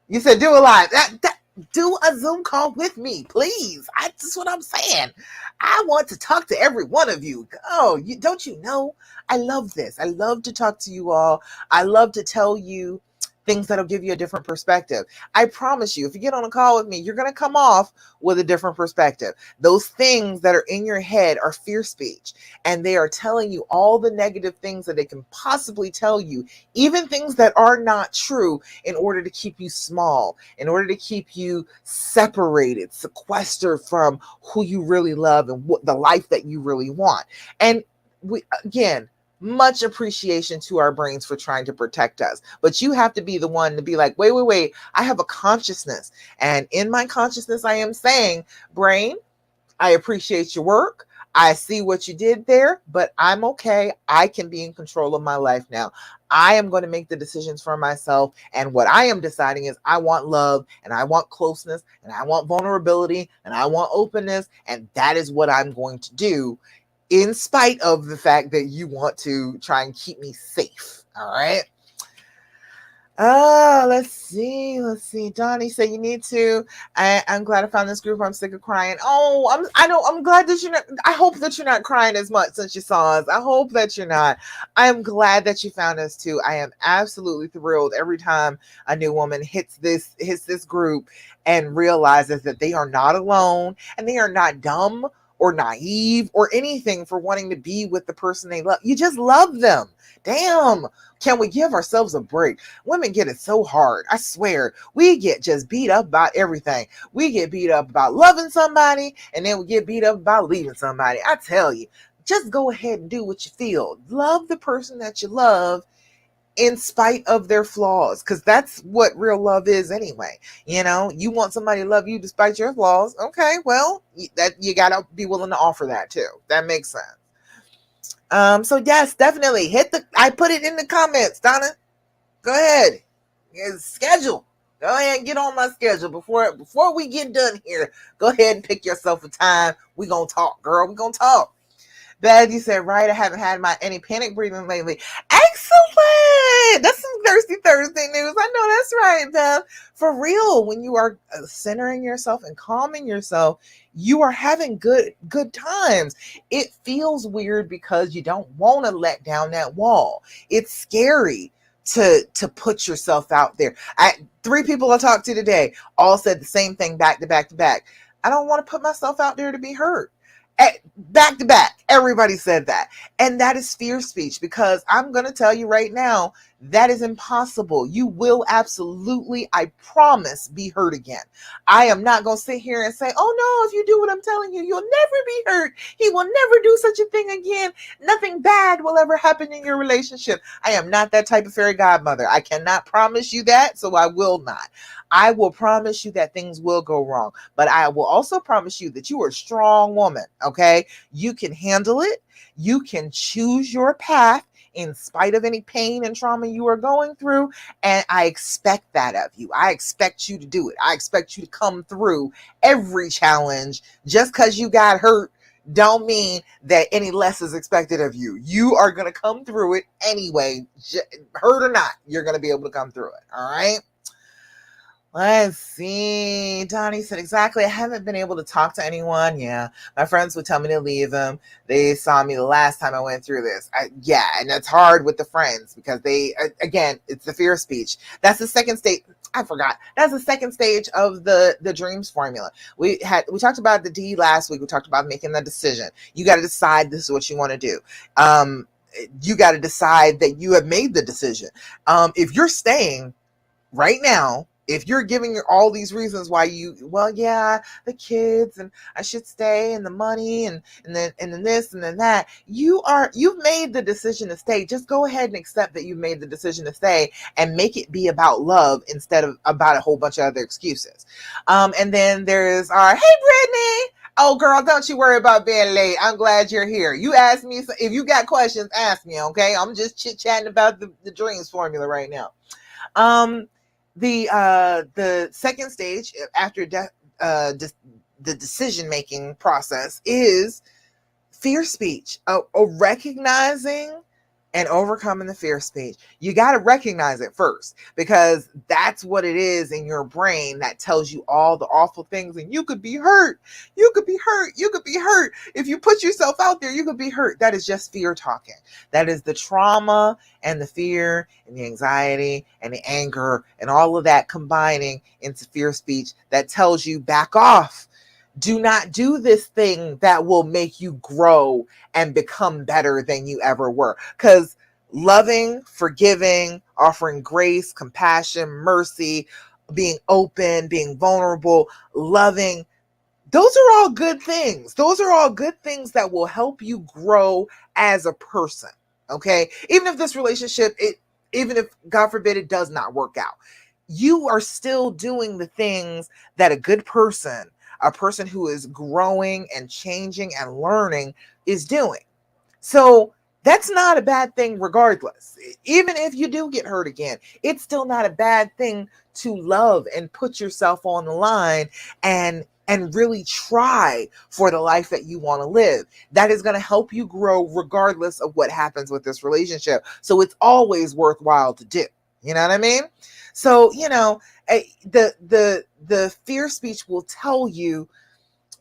You said do a live. Do a Zoom call with me, please. That's what I'm saying. I want to talk to every one of you. Oh, don't you know? I love this. I love to talk to you all. I love to tell you things that'll give you a different perspective. I promise you, if you get on a call with me, you're going to come off with a different perspective. Those things that are in your head are fear speech, and they are telling you all the negative things that they can possibly tell you, even things that are not true, in order to keep you small, in order to keep you separated, sequestered from who you really love and what the life that you really want. And again, much appreciation to our brains for trying to protect us. But you have to be the one to be like, wait, I have a consciousness. And in my consciousness, I am saying, brain, I appreciate your work. I see what you did there, but I'm okay. I can be in control of my life now. I am going to make the decisions for myself. And what I am deciding is I want love, and I want closeness, and I want vulnerability, and I want openness. And that is what I'm going to do, in spite of the fact that you want to try and keep me safe. All right. Let's see. Donnie said you need to. I'm glad I found this group. I'm sick of crying. Oh, I'm glad that you're not. I hope that you're not crying as much since you saw us. I hope that you're not. I am glad that you found us too. I am absolutely thrilled every time a new woman hits this group and realizes that they are not alone, and they are not dumb or naive or anything for wanting to be with the person they love. You just love them. Damn. Can we give ourselves a break? Women get it so hard. I swear. We get just beat up about everything. We get beat up about loving somebody, and then we get beat up about leaving somebody. I tell you, just go ahead and do what you feel. Love the person that you love in spite of their flaws, because that's what real love is anyway. You want somebody to love you despite your flaws. Okay, well, that you gotta be willing to offer that too. That makes sense. So yes, definitely I put it in the comments, Donna. Go ahead. Schedule. Go ahead and get on my schedule before we get done here. Go ahead and pick yourself a time. We gonna talk, girl. We gonna talk. Beth, you said, right, I haven't had any panic breathing lately. Excellent. That's some Thirsty Thursday news. I know that's right, Beth. For real, when you are centering yourself and calming yourself, you are having good times. It feels weird because you don't want to let down that wall. It's scary to put yourself out there. 3 people I talked to today all said the same thing back to back to back. I don't want to put myself out there to be hurt. Back to back, everybody said that. And that is fear speech, because I'm going to tell you right now, that is impossible. You will absolutely, I promise, be hurt again. I am not going to sit here and say, oh no, if you do what I'm telling you, you'll never be hurt. He will never do such a thing again. Nothing bad will ever happen in your relationship. I am not that type of fairy godmother. I cannot promise you that, so I will not. I will promise you that things will go wrong, but I will also promise you that you are a strong woman, okay? You can handle it. You can choose your path in spite of any pain and trauma you are going through, and I expect that of you. I expect you to do it. I expect you to come through every challenge. Just because you got hurt don't mean that any less is expected of you. You are going to come through it anyway. Hurt or not, you're going to be able to come through it, all right? Let's see. Donnie said, exactly. I haven't been able to talk to anyone. Yeah. My friends would tell me to leave them. They saw me the last time I went through this. And it's hard with the friends because again, it's the fear speech. That's the second stage. I forgot. That's the second stage of the dreams formula. We talked about the D last week. We talked about making the decision. You got to decide this is what you want to do. you got to decide that you have made the decision. If you're staying right now, if you're giving all these reasons why you, well, yeah, the kids and I should stay and the money and then this and then that, you've made the decision to stay. Just go ahead and accept that you've made the decision to stay and make it be about love instead of about a whole bunch of other excuses. And then there's our, hey Brittany. Oh girl, don't you worry about being late. I'm glad you're here. You ask me if you got questions, ask me, okay? I'm just chit-chatting about the dreams formula right now. Um, the second stage after the decision making process is fear speech. Recognizing and overcoming the fear speech. You got to recognize it first, because that's what it is in your brain that tells you all the awful things. And you could be hurt. You could be hurt. You could be hurt. If you put yourself out there, you could be hurt. That is just fear talking. That is the trauma and the fear and the anxiety and the anger and all of that combining into fear speech that tells you back off. Do not do this thing that will make you grow and become better than you ever were. Because loving, forgiving, offering grace, compassion, mercy, being open, being vulnerable, loving, those are all good things. Those are all good things that will help you grow as a person. Okay. Even if this relationship, even if God forbid it does not work out, you are still doing the things that a person who is growing and changing and learning is doing. So that's not a bad thing regardless. Even if you do get hurt again, it's still not a bad thing to love and put yourself on the line and really try for the life that you want to live. That is going to help you grow regardless of what happens with this relationship. So it's always worthwhile to do. You know what I mean? So, the fear speech will tell you,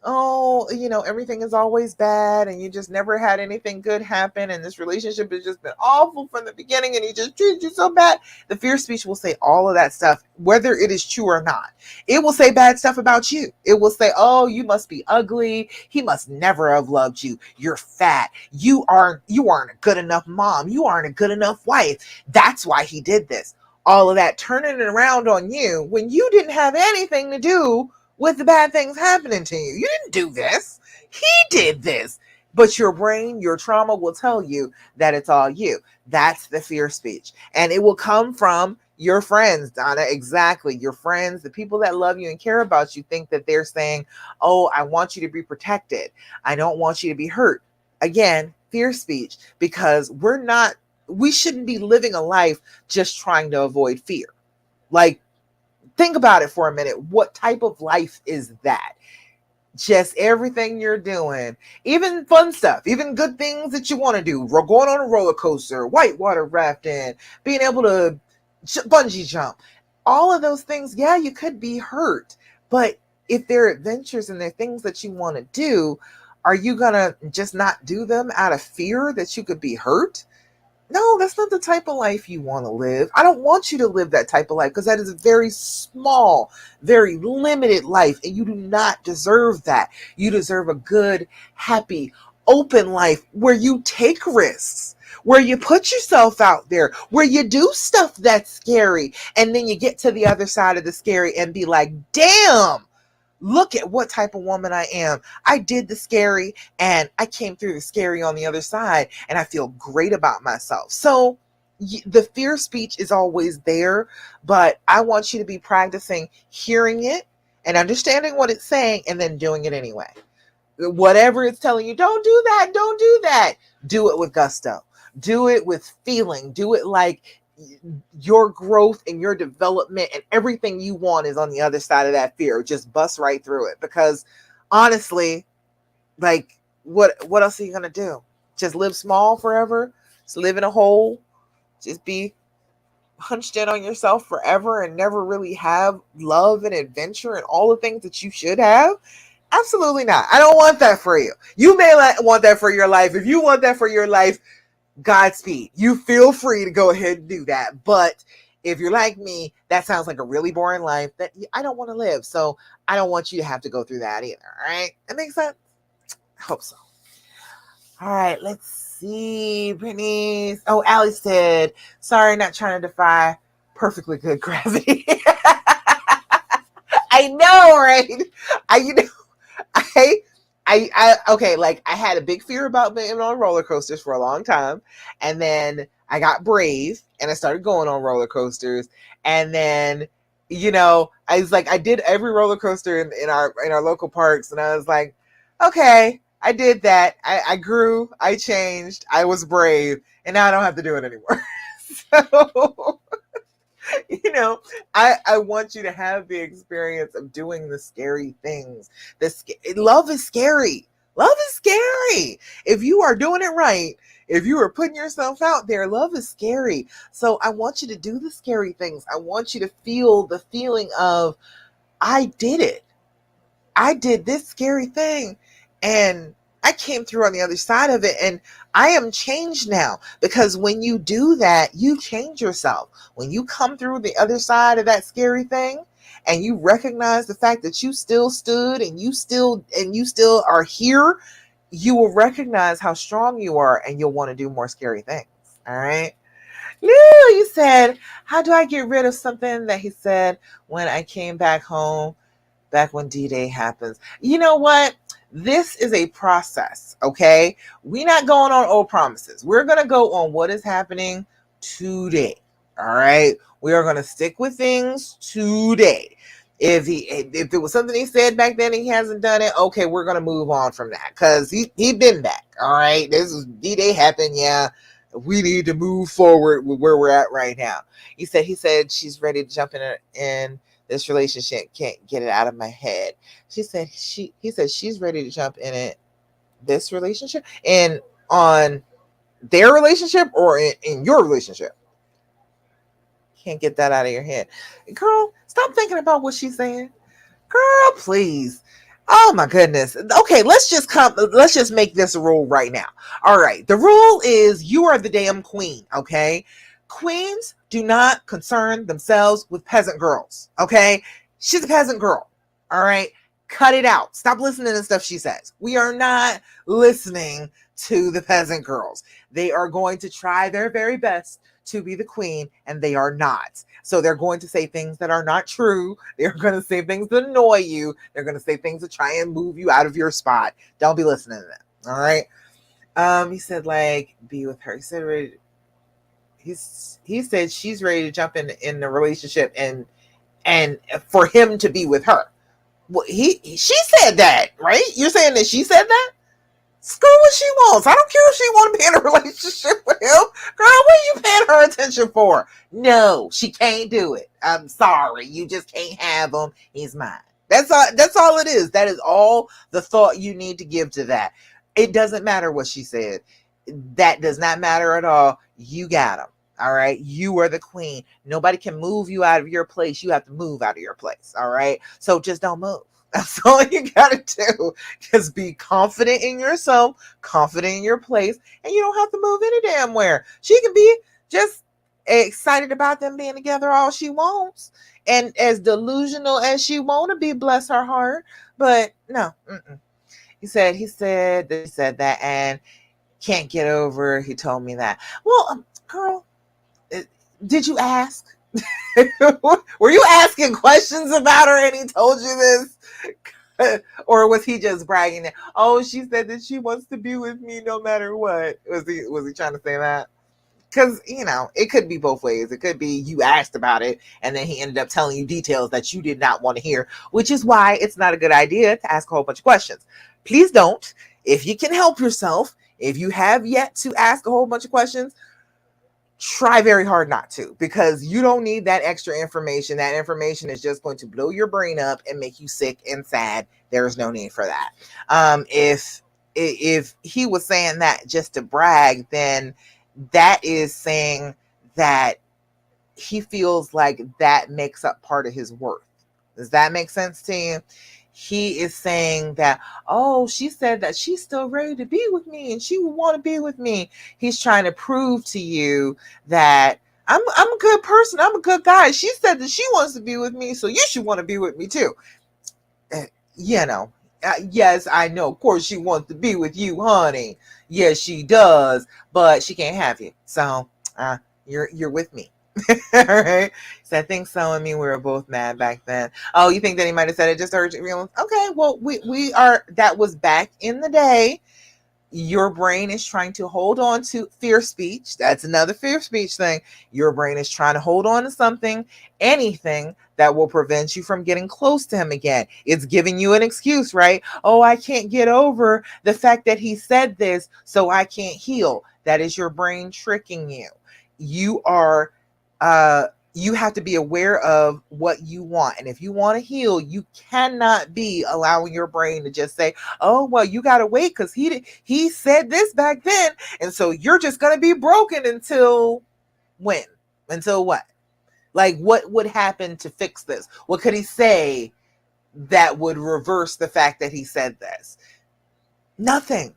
oh, everything is always bad and you just never had anything good happen and this relationship has just been awful from the beginning and he just treated you so bad. The fear speech will say all of that stuff, whether it is true or not. It will say bad stuff about you. It will say, oh, you must be ugly. He must never have loved you. You're fat. You aren't a good enough mom. You aren't a good enough wife. That's why he did this. All of that turning it around on you when you didn't have anything to do with the bad things happening to you. You didn't do this. He did this. But your brain, your trauma will tell you that it's all you. That's the fear speech. And it will come from your friends, Donna. Exactly. Your friends, the people that love you and care about you, think that they're saying, oh, I want you to be protected. I don't want you to be hurt. Again, fear speech, because we shouldn't be living a life just trying to avoid fear. Like, think about it for a minute. What type of life is that? Just everything you're doing, even fun stuff, even good things that you want to do, going on a roller coaster, whitewater rafting, being able to bungee jump, all of those things. Yeah, you could be hurt, but if they're adventures and they're things that you want to do, are you going to just not do them out of fear that you could be hurt? No, that's not the type of life you want to live. I don't want you to live that type of life, because that is a very small, very limited life, and you do not deserve that. You deserve a good, happy, open life where you take risks, where you put yourself out there, where you do stuff that's scary, and then you get to the other side of the scary and be like, damn, look at what type of woman I am. I did the scary and I came through the scary on the other side, and I feel great about myself. So the fear speech is always there, but I want you to be practicing hearing it and understanding what it's saying and then doing it anyway. Whatever it's telling you, don't do that, don't do that. Do it with gusto. Do it with feeling. Do it like your growth and your development and everything you want is on the other side of that fear. Just bust right through it, because honestly, like, what else are you gonna do? Just live small forever? Just live in a hole? Just be hunched in on yourself forever and never really have love and adventure and all the things that you should have? Absolutely not. I don't want that for you. You may want that for your life. If you want that for your life, Godspeed. You feel free to go ahead and do that. But if you're like me, that sounds like a really boring life that I don't want to live. So I don't want you to have to go through that either. All right. That makes sense? I hope so. All right. Let's see, Brittany. Oh, Allie said, sorry, not trying to defy perfectly good gravity. I know, right? You know, I, okay, like I had a big fear about being on roller coasters for a long time. And then I got brave and I started going on roller coasters. And then, I was like, I did every roller coaster in our local parks. And I was like, okay, I did that. I grew, I changed, I was brave, and now I don't have to do it anymore. So, you know, I want you to have the experience of doing the scary things. Love is scary. Love is scary. If you are doing it right, if you are putting yourself out there, love is scary. So I want you to do the scary things. I want you to feel the feeling of, I did it. I did this scary thing and I came through on the other side of it, and I am changed now. Because when you do that, you change yourself. When you come through the other side of that scary thing and you recognize the fact that you still stood and you still are here, you will recognize how strong you are and you'll want to do more scary things. All right. Lou, you said, how do I get rid of something that he said when I came back home? Back when D-Day happens. You know what? This is a process, okay? We're not going on old promises. We're going to go on what is happening today, all right? We are going to stick with things today. If it was something he said back then and he hasn't done it, okay, we're going to move on from that because he been back, all right? This is D-Day happened, yeah. We need to move forward with where we're at right now. He said she's ready to jump in this relationship, can't get it out of my head. He said she's ready to jump in it. This relationship and on their relationship or in your relationship. Can't get that out of your head. Girl, stop thinking about what she's saying. Girl, please. Oh my goodness. Okay, let's just make this a rule right now. All right. The rule is you are the damn queen, okay? Queens do not concern themselves with peasant girls, okay? She's a peasant girl, all right? Cut it out. Stop listening to stuff she says. We are not listening to the peasant girls. They are going to try their very best to be the queen, and they are not. So they're going to say things that are not true. They're going to say things that annoy you. They're going to say things that try and move you out of your spot. Don't be listening to them, all right? He said, like, be with her. He said, he said she's ready to jump in the relationship and for him to be with her. Well, she said that, right? You're saying that she said that? Screw what she wants. I don't care if she want to be in a relationship with him. Girl, what are you paying her attention for? No, she can't do it. I'm sorry. You just can't have him. He's mine. That's all it is. That is all the thought you need to give to that. It doesn't matter what she said. That does not matter at all. You got him. All right. You are the queen. Nobody can move you out of your place. You have to move out of your place. All right. So just don't move. That's all you got to do. Just be confident in yourself, confident in your place, and you don't have to move any damn where. She can be just excited about them being together all she wants and as delusional as she want to be, bless her heart. But no. He said that and can't get over. He told me that. Well, girl, did you ask? Were you asking questions about her and he told you this? Or was he just bragging that, oh, she said that she wants to be with me no matter what? Was he trying to say that? Because, it could be both ways. It could be you asked about it and then he ended up telling you details that you did not want to hear, which is why it's not a good idea to ask a whole bunch of questions. Please don't. If you can help yourself, if you have yet to ask a whole bunch of questions, try very hard not to, because you don't need that extra information. That information is just going to blow your brain up and make you sick and sad. There is no need for that. If he was saying that just to brag, then that is saying that he feels like that makes up part of his worth. Does that make sense to you? He is saying that, oh, she said that she's still ready to be with me and she would want to be with me. He's trying to prove to you that I'm a good person. I'm a good guy. She said that she wants to be with me, so you should want to be with me too. Yes, I know. Of course, she wants to be with you, honey. Yes, she does, but she can't have you. So, you're with me. All right. So I think so. I mean, we were both mad back then. Oh, you think that he might have said it just hurt your feelings? Okay. Well, we are. That was back in the day. Your brain is trying to hold on to fear speech. That's another fear speech thing. Your brain is trying to hold on to something, anything that will prevent you from getting close to him again. It's giving you an excuse, right? Oh, I can't get over the fact that he said this, so I can't heal. That is your brain tricking you. You are you have to be aware of what you want. And if you want to heal, you cannot be allowing your brain to just say, oh, well, you got to wait because he said this back then. And so you're just going to be broken until when? Until what? Like, what would happen to fix this? What could he say that would reverse the fact that he said this? Nothing.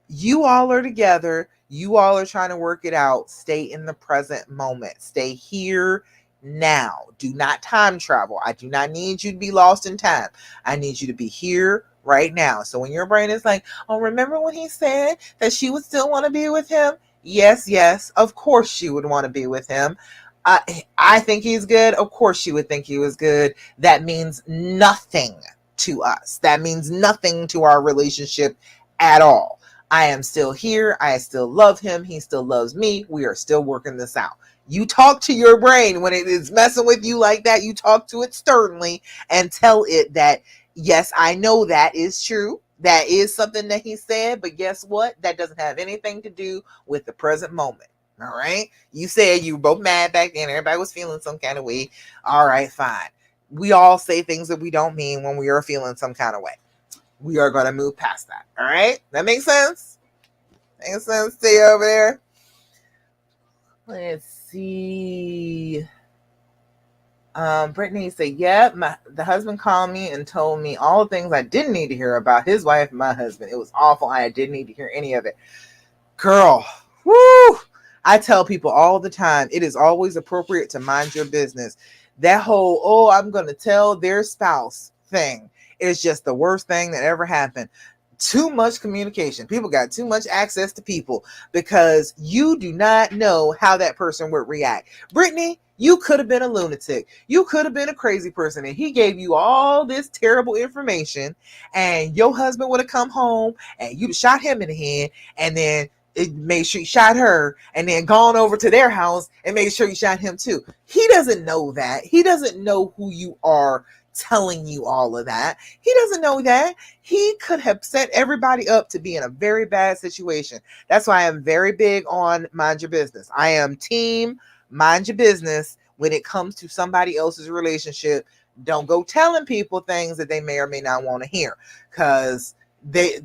You all are together. You all are trying to work it out. Stay in the present moment. Stay here now. Do not time travel. I do not need you to be lost in time. I need you to be here right now. So when your brain is like, oh, remember when he said that she would still want to be with him? Yes, yes. Of course she would want to be with him. I think he's good. Of course she would think he was good. That means nothing to us. That means nothing to our relationship at all. I am still here. I still love him. He still loves me. We are still working this out. You talk to your brain when it is messing with you like that. You talk to it sternly and tell it that, yes, I know that is true. That is something that he said, but guess what? That doesn't have anything to do with the present moment. All right. You said you were both mad back then. Everybody was feeling some kind of way. All right, fine. We all say things that we don't mean when we are feeling some kind of way. We are going to move past that. All right. That makes sense? Makes sense to you over there? Let's see. Brittany said, yeah, the husband called me and told me all the things I didn't need to hear about his wife and my husband. It was awful. I didn't need to hear any of it. Girl, whoo! I tell people all the time, it is always appropriate to mind your business. That whole, oh, I'm going to tell their spouse thing is just the worst thing that ever happened. Too much communication. People got too much access to people because you do not know how that person would react. Brittany, you could have been a lunatic. You could have been a crazy person, and he gave you all this terrible information, and your husband would have come home and you'd have shot him in the head, and then it made sure you shot her, and then gone over to their house and made sure you shot him too. He doesn't know that. He doesn't know who you are telling you all of that. He doesn't know that. He could have set everybody up to be in a very bad situation. That's why I am very big on mind your business. I am team mind your business when it comes to somebody else's relationship. Don't go telling people things that they may or may not want to hear, because they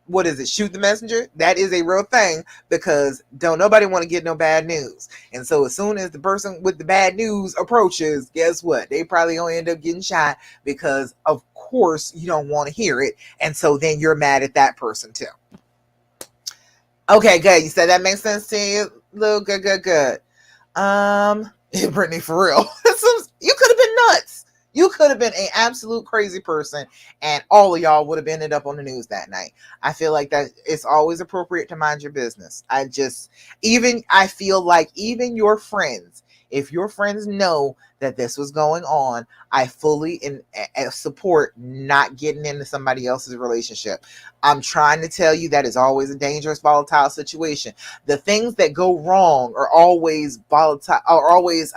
what is it? Shoot the messenger. That is a real thing, because don't nobody want to get no bad news. And so as soon as the person with the bad news approaches, guess what? They probably gonna end up getting shot, because of course you don't want to hear it. And so then you're mad at that person too. Okay, good. You said that makes sense to you? Little good. Brittany, for real. You could have been nuts. You could have been an absolute crazy person, and all of y'all would have ended up on the news that night. I feel like that it's always appropriate to mind your business. I feel like even your friends, if your friends know that this was going on, I fully support not getting into somebody else's relationship. I'm trying to tell you that is always a dangerous, volatile situation. The things that go wrong are always volatile, are always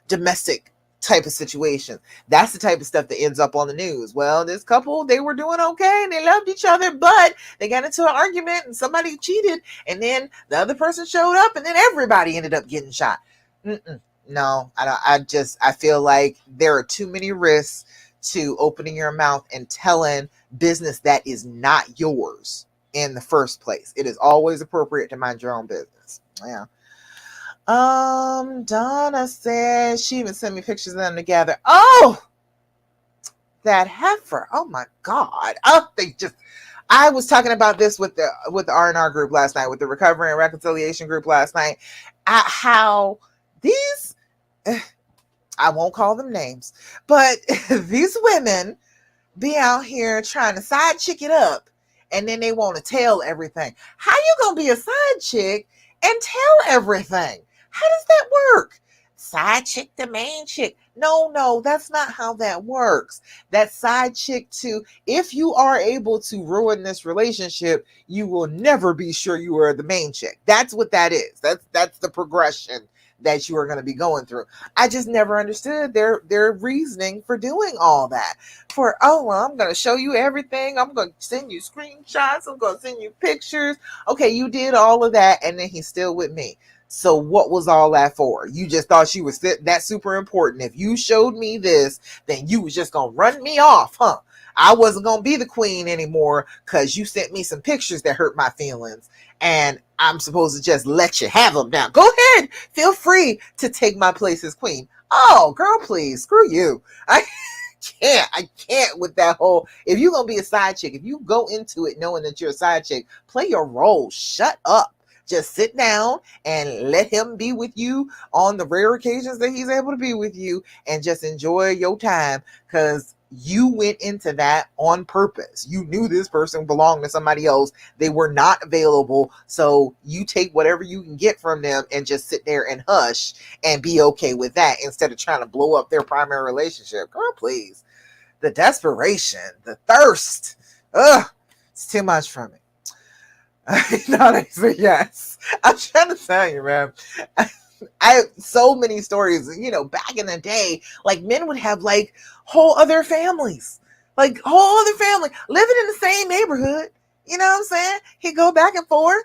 domestic type of situation. That's the type of stuff that ends up on the news. Well, this couple, they were doing okay and they loved each other, but they got into an argument and somebody cheated, and then the other person showed up, and then everybody ended up getting shot. No, I don't. I feel like there are too many risks to opening your mouth and telling business that is not yours in the first place. It is always appropriate to mind your own business. Yeah. Donna says she even sent me pictures of them together. Oh, that heifer. Oh my God. Oh, I was talking about this with the R&R group last night, with the recovery and reconciliation group last night. How these, I won't call them names, but these women be out here trying to side chick it up, and then they want to tell everything. How you gonna be a side chick and tell everything? How does that work? Side chick the main chick. No, that's not how that works. That side chick too, if you are able to ruin this relationship, you will never be sure you are the main chick. That's what that is. That's the progression that you are going to be going through. I just never understood their reasoning for doing all that. For, oh, well, I'm going to show you everything. I'm going to send you screenshots. I'm going to send you pictures. Okay, you did all of that, and then he's still with me. So what was all that for? You just thought she was that super important. If you showed me this, then you was just going to run me off, huh? I wasn't going to be the queen anymore because you sent me some pictures that hurt my feelings. And I'm supposed to just let you have them now. Go ahead. Feel free to take my place as queen. Oh, girl, please. Screw you. I can't with that whole, if you're going to be a side chick, if you go into it knowing that you're a side chick, play your role. Shut up. Just sit down and let him be with you on the rare occasions that he's able to be with you, and just enjoy your time, because you went into that on purpose. You knew this person belonged to somebody else. They were not available. So you take whatever you can get from them and just sit there and hush and be okay with that, instead of trying to blow up their primary relationship. Girl, please. The desperation, the thirst. Ugh, it's too much for me. Honestly, yes. I'm trying to tell you, man. I have so many stories, back in the day, like, men would have like whole other families, living in the same neighborhood. You know what I'm saying? He'd go back and forth,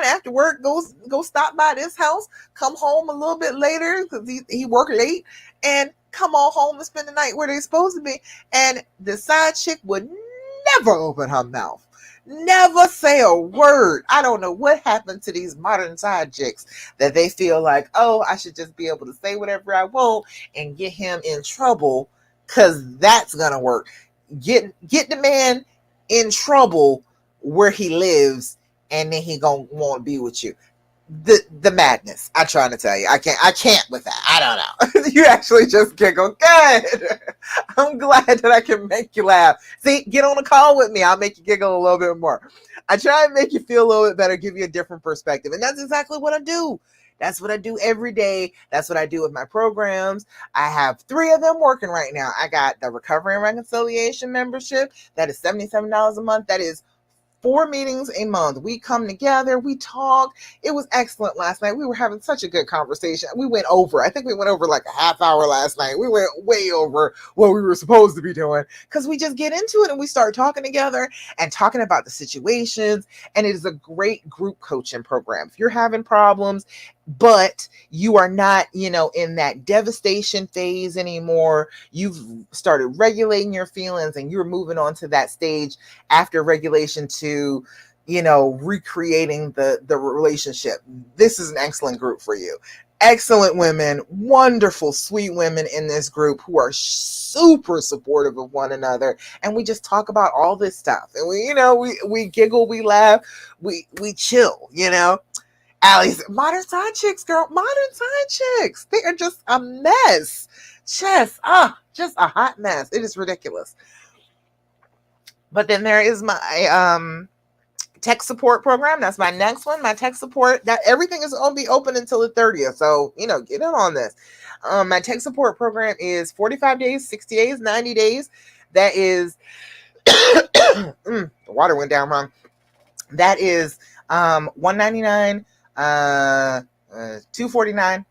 after work, go stop by this house, come home a little bit later because he worked late, and come on home and spend the night where they're supposed to be. And the side chick would never open her mouth. Never say a word. I don't know what happened to these modern side chicks that they feel like, oh, I should just be able to say whatever I want and get him in trouble, because that's gonna work. Get the man in trouble where he lives, and then he gonna want to be with you. The madness. I'm trying to tell you. I can't with that. I don't know. You actually just giggle. Good. I'm glad that I can make you laugh. See, get on a call with me. I'll make you giggle a little bit more. I try and make you feel a little bit better, give you a different perspective. And that's exactly what I do. That's what I do every day. That's what I do with my programs. I have 3 of them working right now. I got the Recovery and Reconciliation membership. That is $77 a month. That is 4 meetings a month. We come together, we talk. It was excellent last night. We were having such a good conversation. We went over, I think we went over like a half hour last night. We went way over what we were supposed to be doing, because we just get into it and we start talking together and talking about the situations. And it is a great group coaching program. If you're having problems, but you are not, in that devastation phase anymore, you've started regulating your feelings and you're moving on to that stage after regulation to, recreating the relationship. This is an excellent group for you. Excellent women, wonderful, sweet women in this group who are super supportive of one another. And we just talk about all this stuff. And we giggle, we laugh, we chill, Allie's modern side chicks, girl. Modern side chicks. They are just a mess. Just a hot mess. It is ridiculous. But then there is my tech support program. That's my next one. My tech support. That everything is going to be open until the 30th. So, get in on this. My tech support program is 45 days, 60 days, 90 days. That is the water went down wrong. That is $199, $249,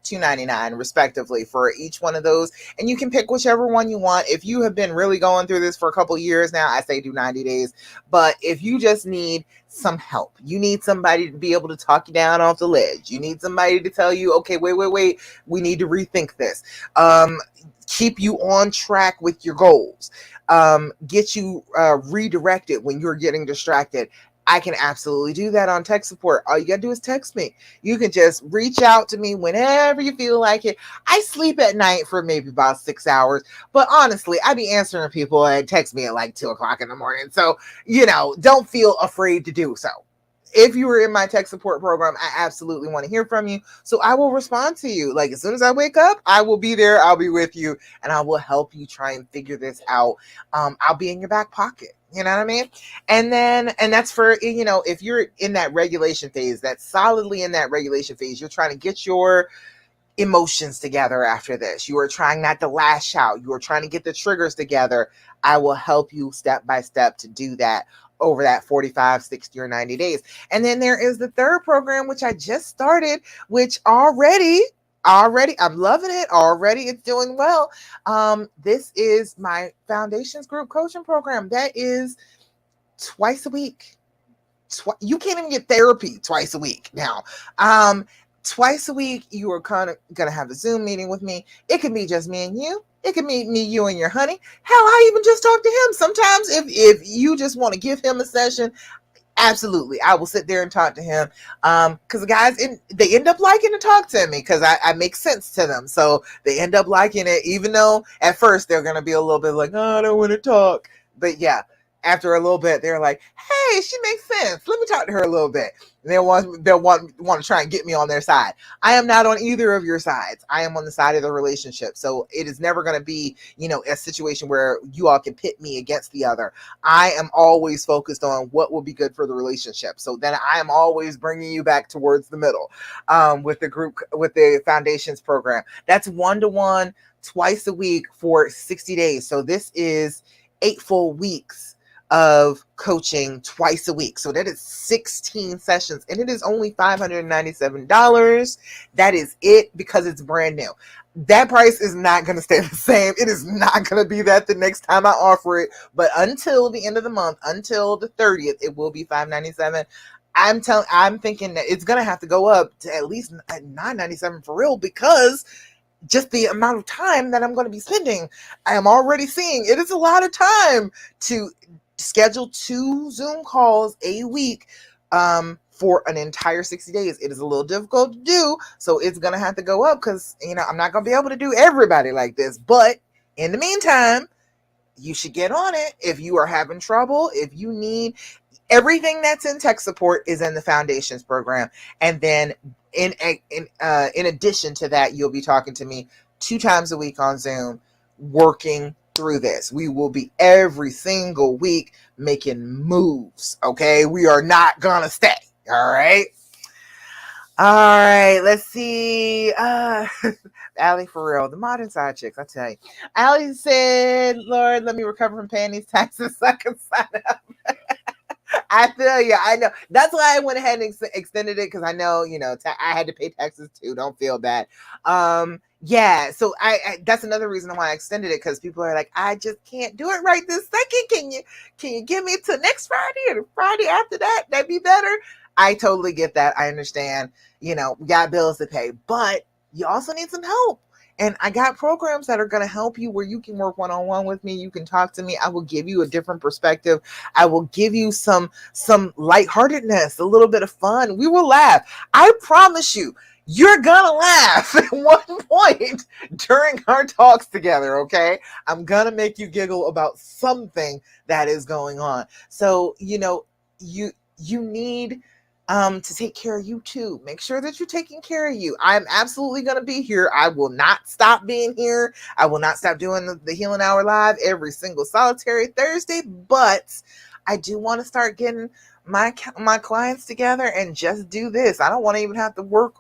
$299 respectively for each one of those. And you can pick whichever one you want. If you have been really going through this for a couple years now, I say do 90 days. But if you just need some help, you need somebody to be able to talk you down off the ledge, you need somebody to tell you, okay, wait, we need to rethink this, keep you on track with your goals, get you redirected when you're getting distracted, I can absolutely do that on tech support. All you gotta do is text me. You can just reach out to me whenever you feel like it. I sleep at night for maybe about 6 hours, but honestly, I be answering people and text me at like 2 o'clock in the morning. So, don't feel afraid to do so. if you were in my tech support program, I absolutely want to hear from you. So I will respond to you. Like as soon as I wake up, I will be there. I'll be with you and I will help you try and figure this out. I'll be in your back pocket. You know what I mean? And that's for, if you're in that regulation phase, that's solidly in that regulation phase, you're trying to get your emotions together after this. You are trying not to lash out. You are trying to get the triggers together. I will help you step by step to do that over that 45, 60, or 90 days. And then there is the third program, which I just started, which already I'm loving it. Already it's doing well. This is my foundations group coaching program. That is twice a week. You can't even get therapy twice a week now. Twice a week, you are kind of going to have a Zoom meeting with me. It can be just me and you. It can be me, you, and your honey. Hell, I even just talk to him. Sometimes if you just want to give him a session, absolutely, I will sit there and talk to him. Because the guys, they end up liking to talk to me because I make sense to them. So they end up liking it, even though at first they're going to be a little bit like, oh, I don't want to talk. But yeah, after a little bit, they're like, hey, she makes sense. Let me talk to her a little bit. And they'll want to try and get me on their side. I am not on either of your sides. I am on the side of the relationship. So it is never going to be, a situation where you all can pit me against the other. I am always focused on what will be good for the relationship. So then I am always bringing you back towards the middle with the foundations program. That's 1-to-1 twice a week for 60 days. So this is 8 full weeks of coaching twice a week. So that is 16 sessions and it is only $597. That is it because it's brand new. That price is not going to stay the same. It is not going to be that the next time I offer it, but until the end of the month, until the 30th, it will be $597. I'm thinking that it's going to have to go up to at least $997 for real because just the amount of time that I'm going to be spending. I am already seeing it is a lot of time to schedule 2 Zoom calls a week for an entire 60 days. It is a little difficult to do, so it's going to have to go up because, I'm not going to be able to do everybody like this. But in the meantime, you should get on it if you are having trouble, if you need everything that's in tech support is in the foundations program. And then in addition to that, you'll be talking to me 2 times a week on Zoom, working through this. We will be every single week making moves. Okay. We are not going to stay. All right. Let's see. Allie, for real, the modern side chicks, I tell you. Allie said, Lord, let me recover from paying these taxes so I can sign up. I feel you. I know. That's why I went ahead and extended it because I know, I had to pay taxes too. Don't feel bad. Yeah. So I that's another reason why I extended it because people are like, I just can't do it right this second. Can you give me to next Friday or the Friday after that? That'd be better. I totally get that. I understand. We got bills to pay, but you also need some help. And I got programs that are going to help you where you can work one-on-one with me. You can talk to me. I will give you a different perspective. I will give you some lightheartedness, a little bit of fun. We will laugh. I promise you, you're going to laugh at one point during our talks together, okay? I'm going to make you giggle about something that is going on. So, you need to take care of you too. Make sure that you're taking care of you. I'm absolutely going to be here. I will not stop being here. I will not stop doing the Healing Hour Live every single solitary Thursday, but I do want to start getting my clients together and just do this. I don't want to even have to work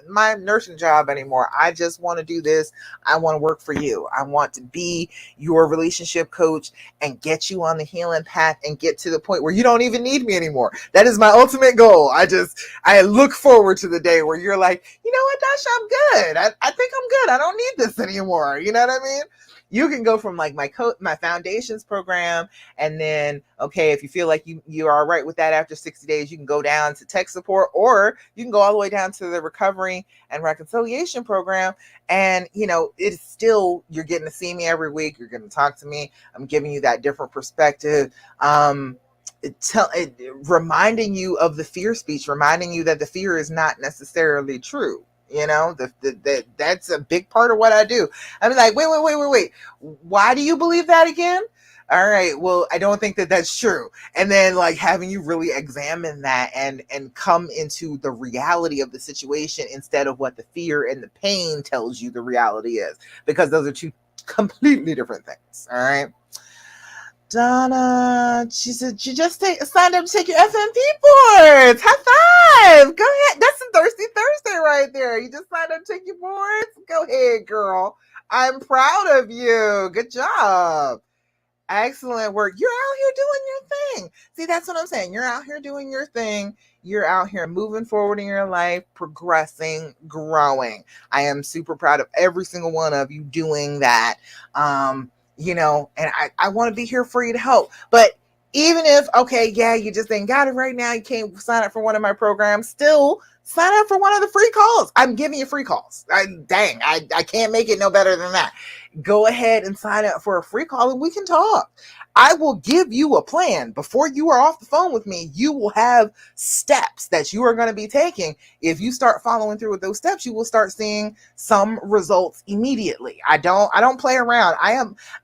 my nursing job anymore. I just want to do this. I want to work for you. I want to be your relationship coach and get you on the healing path and get to the point where you don't even need me anymore. That is my ultimate goal. I look forward to the day where you're like, you know what, Dasha, I'm good. I think I'm good. I don't need this anymore. You know what I mean? You can go from like my foundations program, and then, okay, if you feel like you are all right with that after 60 days, you can go down to tech support, or you can go all the way down to the recovery and reconciliation program. And, it's still, you're getting to see me every week. You're going to talk to me. I'm giving you that different perspective. Reminding you of the fear speech, reminding you that the fear is not necessarily true. That's a big part of what I do. I'm like, wait. Why do you believe that again? All right. Well, I don't think that that's true. And then like having you really examine that and come into the reality of the situation instead of what the fear and the pain tells you the reality is, because those are two completely different things. All right. Donna, she said she just signed up to take your FMP boards. High five! Go ahead. That's a Thirsty Thursday right there. You just signed up to take your boards. Go ahead, girl. I'm proud of you. Good job. Excellent work. You're out here doing your thing. See, that's what I'm saying. You're out here doing your thing. You're out here moving forward in your life, progressing, growing. I am super proud of every single one of you doing that. And I want to be here for you to help. But even if, okay, yeah, you just ain't got it right now, you can't sign up for one of my programs, still sign up for one of the free calls. I'm giving you free calls. I can't make it no better than that. Go ahead and sign up for a free call and we can talk. I will give you a plan. Before you are off the phone with me, you will have steps that you are going to be taking. If you start following through with those steps, you will start seeing some results immediately. I don't play around.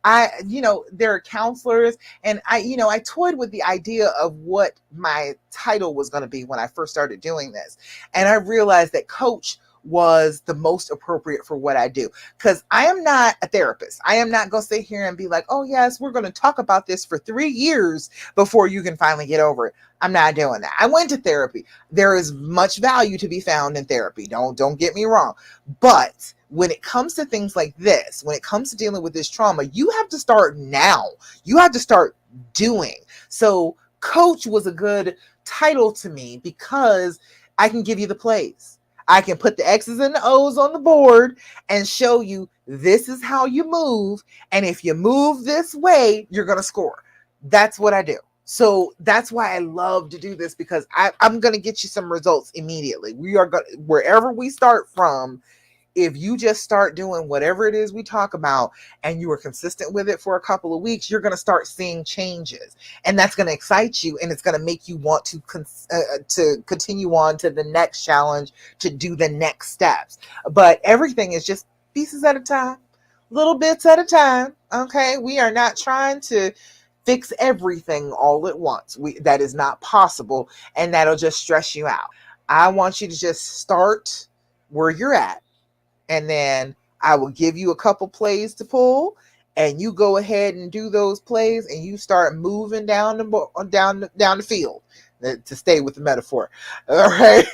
There are counselors, and I toyed with the idea of what my title was going to be when I first started doing this. And I realized that coach was the most appropriate for what I do, because I am not a therapist. I am not going to sit here and be like, oh yes, we're going to talk about this for 3 years before you can finally get over it. I'm not doing that. I went to therapy. There is much value to be found in therapy. Don't get me wrong. But when it comes to things like this, when it comes to dealing with this trauma, you have to start now. You have to start doing. So coach was a good title to me because I can give you the plays. I can put the X's and the O's on the board and show you this is how you move. And if you move this way, you're going to score. That's what I do. So that's why I love to do this, because I'm going to get you some results immediately. We are going, wherever we start from, if you just start doing whatever it is we talk about and you are consistent with it for a couple of weeks, you're going to start seeing changes, and that's going to excite you, and it's going to make you want to continue on to the next challenge, to do the next steps. But everything is just pieces at a time, little bits at a time. Okay. We are not trying to fix everything all at once. That is not possible. And that'll just stress you out. I want you to just start where you're at, and then I will give you a couple plays to pull, and you go ahead and do those plays, and you start moving down the field. To stay with the metaphor, all right.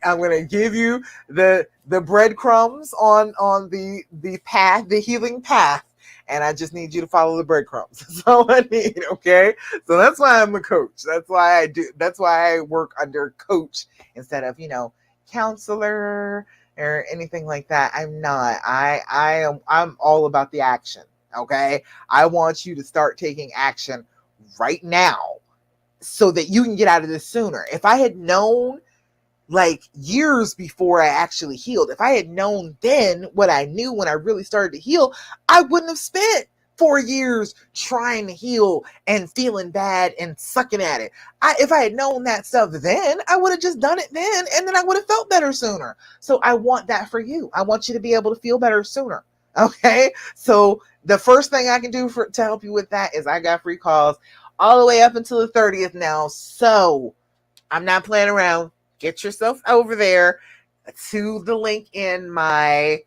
I'm gonna give you the breadcrumbs on the path, the healing path, and I just need you to follow the breadcrumbs. That's all I need. Okay, so that's why I'm a coach. That's why I work under coach instead of counselor or anything like that. I'm not. I'm all about the action. Okay. I want you to start taking action right now so that you can get out of this sooner. If I had known like years before I actually healed, if I had known then what I knew when I really started to heal, I wouldn't have spent 4 years trying to heal and feeling bad and sucking at it. If I had known that stuff then, I would have just done it then, and then I would have felt better sooner. So I want that for you. I want you to be able to feel better sooner. Okay. So the first thing I can do to help you with that is I got free calls all the way up until the 30th now. So I'm not playing around. Get yourself over there to the link in my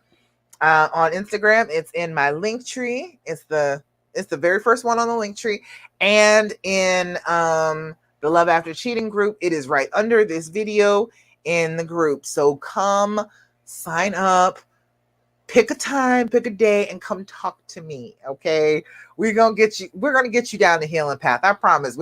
on Instagram. It's in my link tree. It's the very first one on the link tree, and in the Love After Cheating group, it is right under this video in the group. So come sign up. Pick a time, pick a day, and come talk to me. Okay, we're gonna get you down the healing path. I promise.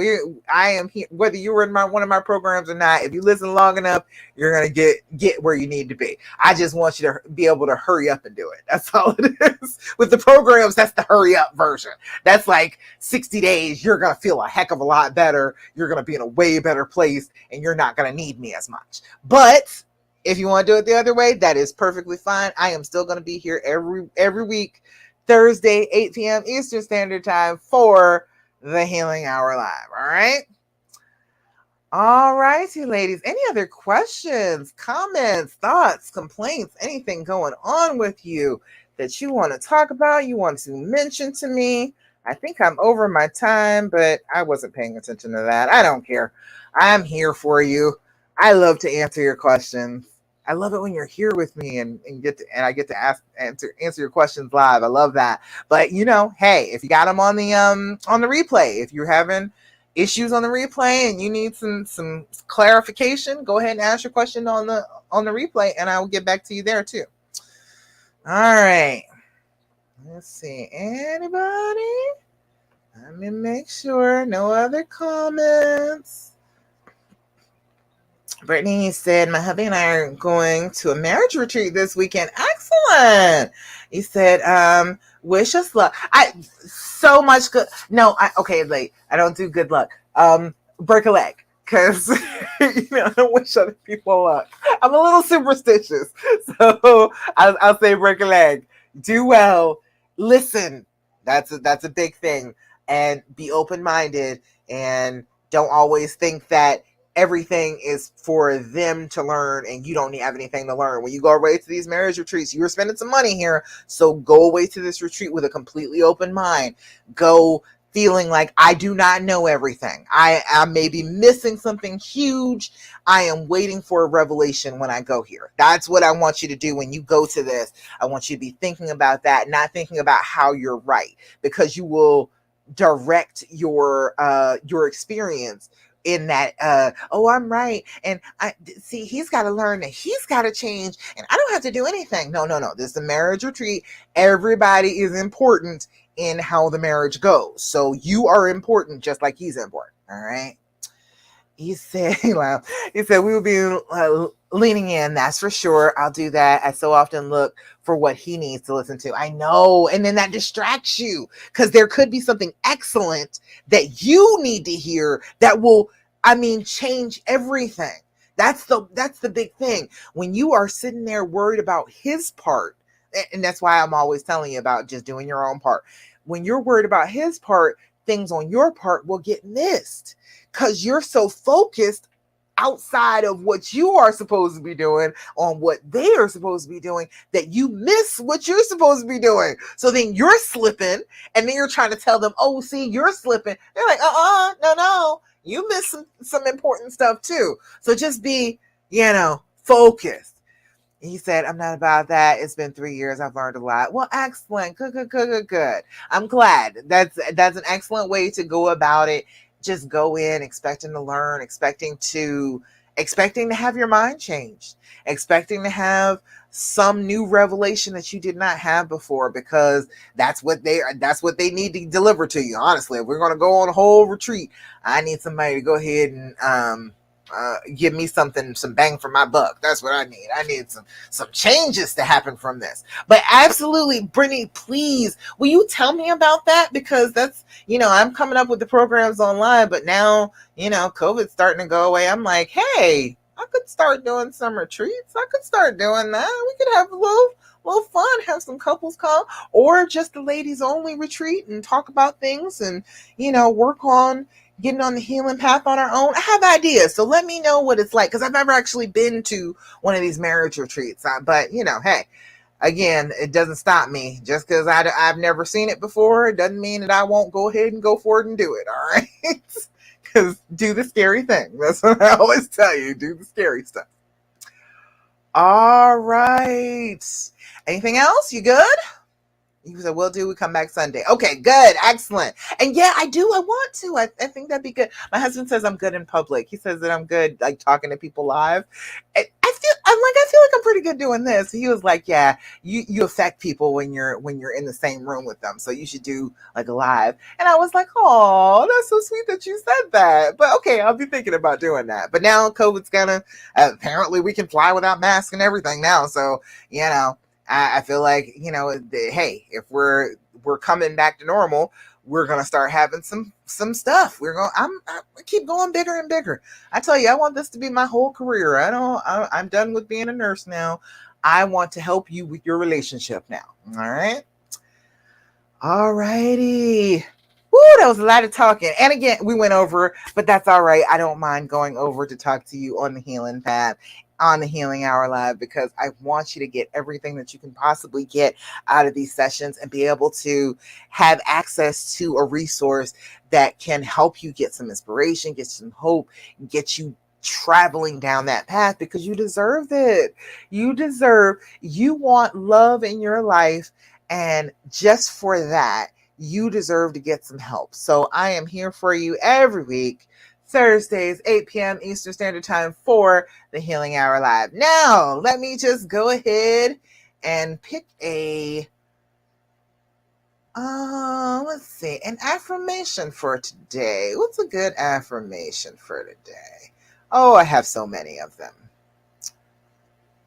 I am here, whether you were in one of my programs or not. If you listen long enough, you're gonna get where you need to be. I just want you to be able to hurry up and do it. That's all it is. With the programs, that's the hurry up version. That's like 60 days. You're gonna feel a heck of a lot better. You're gonna be in a way better place, and you're not gonna need me as much. But if you want to do it the other way, that is perfectly fine. I am still going to be here every week, Thursday, 8 p.m. Eastern Standard Time for the Healing Hour Live. All right? All righty, ladies. Any other questions, comments, thoughts, complaints, anything going on with you that you want to talk about, you want to mention to me? I think I'm over my time, but I wasn't paying attention to that. I don't care. I'm here for you. I love to answer your questions. I love it when you're here with me and I get to answer your questions live. I love that. But hey, if you got them on the replay, if you're having issues on the replay and you need some clarification, go ahead and ask your question on the replay, and I will get back to you there too. All right. Let's see. Anybody? Let me make sure. No other comments. Brittany said, my hubby and I are going to a marriage retreat this weekend. Excellent. He said, wish us luck. So much good. No, okay, like, I don't do good luck. Break a leg. Because, I don't wish other people luck. I'm a little superstitious. So I'll say break a leg. Do well. Listen. That's a big thing. And be open-minded. And don't always think that everything is for them to learn and you don't have anything to learn. When you go away to these marriage retreats, you're spending some money here. So go away to this retreat with a completely open mind. Go feeling like I do not know everything. I may be missing something huge. I am waiting for a revelation when I go here. That's what I want you to do when you go to this. I want you to be thinking about that, not thinking about how you're right, because you will direct your experience in that I'm right, and I see he's got to learn that he's got to change, and I don't have to do anything. No, this is a marriage retreat. Everybody is important in how the marriage goes, so you are important just like he's important. All right. He said, well, he said, we will be leaning in. That's for sure. I'll do that. I so often look for what he needs to listen to. I know. And then that distracts you because there could be something excellent that you need to hear that will, change everything. That's the big thing. When you are sitting there worried about his part, and that's why I'm always telling you about just doing your own part. When you're worried about his part, things on your part will get missed because you're so focused outside of what you are supposed to be doing on what they are supposed to be doing that you miss what you're supposed to be doing. So then you're slipping, and then you're trying to tell them, oh, see, you're slipping. They're like, no, you miss some important stuff too. So just be, focused. He said, I'm not about that. It's been 3 years. I've learned a lot. Well, excellent. Good. I'm glad. That's an excellent way to go about it. Just go in expecting to learn, expecting to have your mind changed, expecting to have some new revelation that you did not have before, because that's what they need to deliver to you. Honestly, if we're going to go on a whole retreat, I need somebody to go ahead and give me something, some bang for my buck. That's what I need. I need some changes to happen from this. But absolutely, Brittany, please, will you tell me about that? Because that's, I'm coming up with the programs online, but now, COVID's starting to go away. I'm like, hey, I could start doing some retreats. I could start doing that. We could have a little fun, have some couples come, or just the ladies only retreat and talk about things and, work on getting on the healing path on our own. I have ideas, so let me know what it's like, because I've never actually been to one of these marriage retreats. But hey, again, it doesn't stop me. Just because I've never seen it before, it doesn't mean that I won't go ahead and go forward and do it. All right, because do the scary thing. That's what I always tell you. Do the scary stuff. All right. Anything else? You good? He said, we'll do. We come back Sunday. Okay, good. Excellent. And yeah, I do. I want to. I think that'd be good. My husband says I'm good in public. He says that I'm good, like, talking to people live. I feel like I'm pretty good doing this. He was like, yeah, you affect people when you're in the same room with them. So you should do like a live. And I was like, oh, that's so sweet that you said that. But okay, I'll be thinking about doing that. But now COVID's apparently we can fly without masks and everything now. So, I feel like, hey, if we're coming back to normal, we're gonna start having some stuff. I keep going bigger and bigger. I tell you, I want this to be my whole career. I'm done with being a nurse now. I want to help you with your relationship now. All right. All righty. Woo, that was a lot of talking. And again, we went over, but that's all right. I don't mind going over to talk to you on the healing path. on the Healing Hour Live, because I want you to get everything that you can possibly get out of these sessions and be able to have access to a resource that can help you get some inspiration, get some hope, get you traveling down that path, because you deserve it. You want love in your life. And just for that, you deserve to get some help. So I am here for you every week, Thursdays, 8 p.m. Eastern Standard Time, for the Healing Hour Live. Now, let me just go ahead and pick let's see, an affirmation for today. What's a good affirmation for today? Oh, I have so many of them.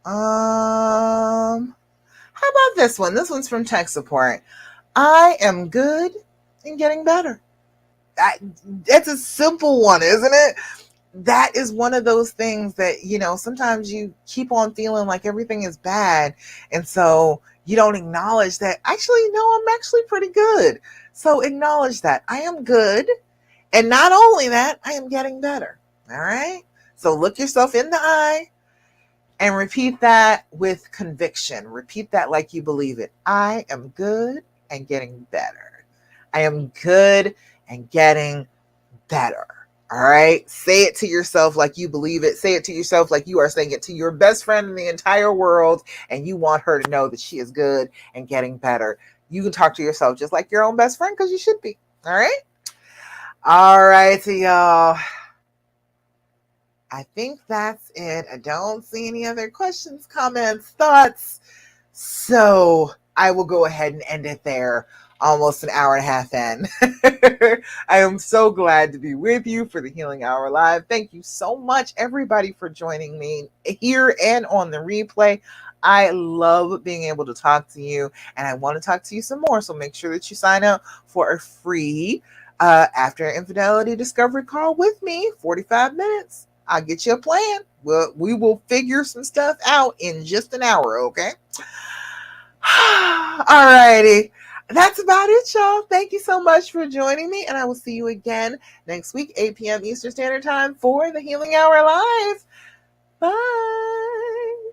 How about this one? This one's from tech support. I am good and getting better. That's a simple one, isn't it? That is one of those things that, sometimes you keep on feeling like everything is bad. And so you don't acknowledge that, actually, no, I'm actually pretty good. So acknowledge that I am good. And not only that, I am getting better. All right. So look yourself in the eye and repeat that with conviction. Repeat that like you believe it. I am good and getting better. I am good and getting better. All right. Say it to yourself like you believe it. Say it to yourself like you are saying it to your best friend in the entire world, and you want her to know that she is good and getting better. You can talk to yourself just like your own best friend, because you should be. All right. All right, so y'all. I think that's it. I don't see any other questions, comments, thoughts. So I will go ahead and end it there. Almost an hour and a half in. I am so glad to be with you for the Healing Hour Live. Thank you so much, everybody, for joining me here and on the replay. I love being able to talk to you, and I want to talk to you some more. So make sure that you sign up for a free After Infidelity Discovery call with me, 45 minutes. I'll get you a plan. We will figure some stuff out in just an hour, okay? All righty. That's about it, y'all. Thank you so much for joining me, and I will see you again next week, 8 p.m. Eastern Standard Time, for the Healing Hour Live. Bye.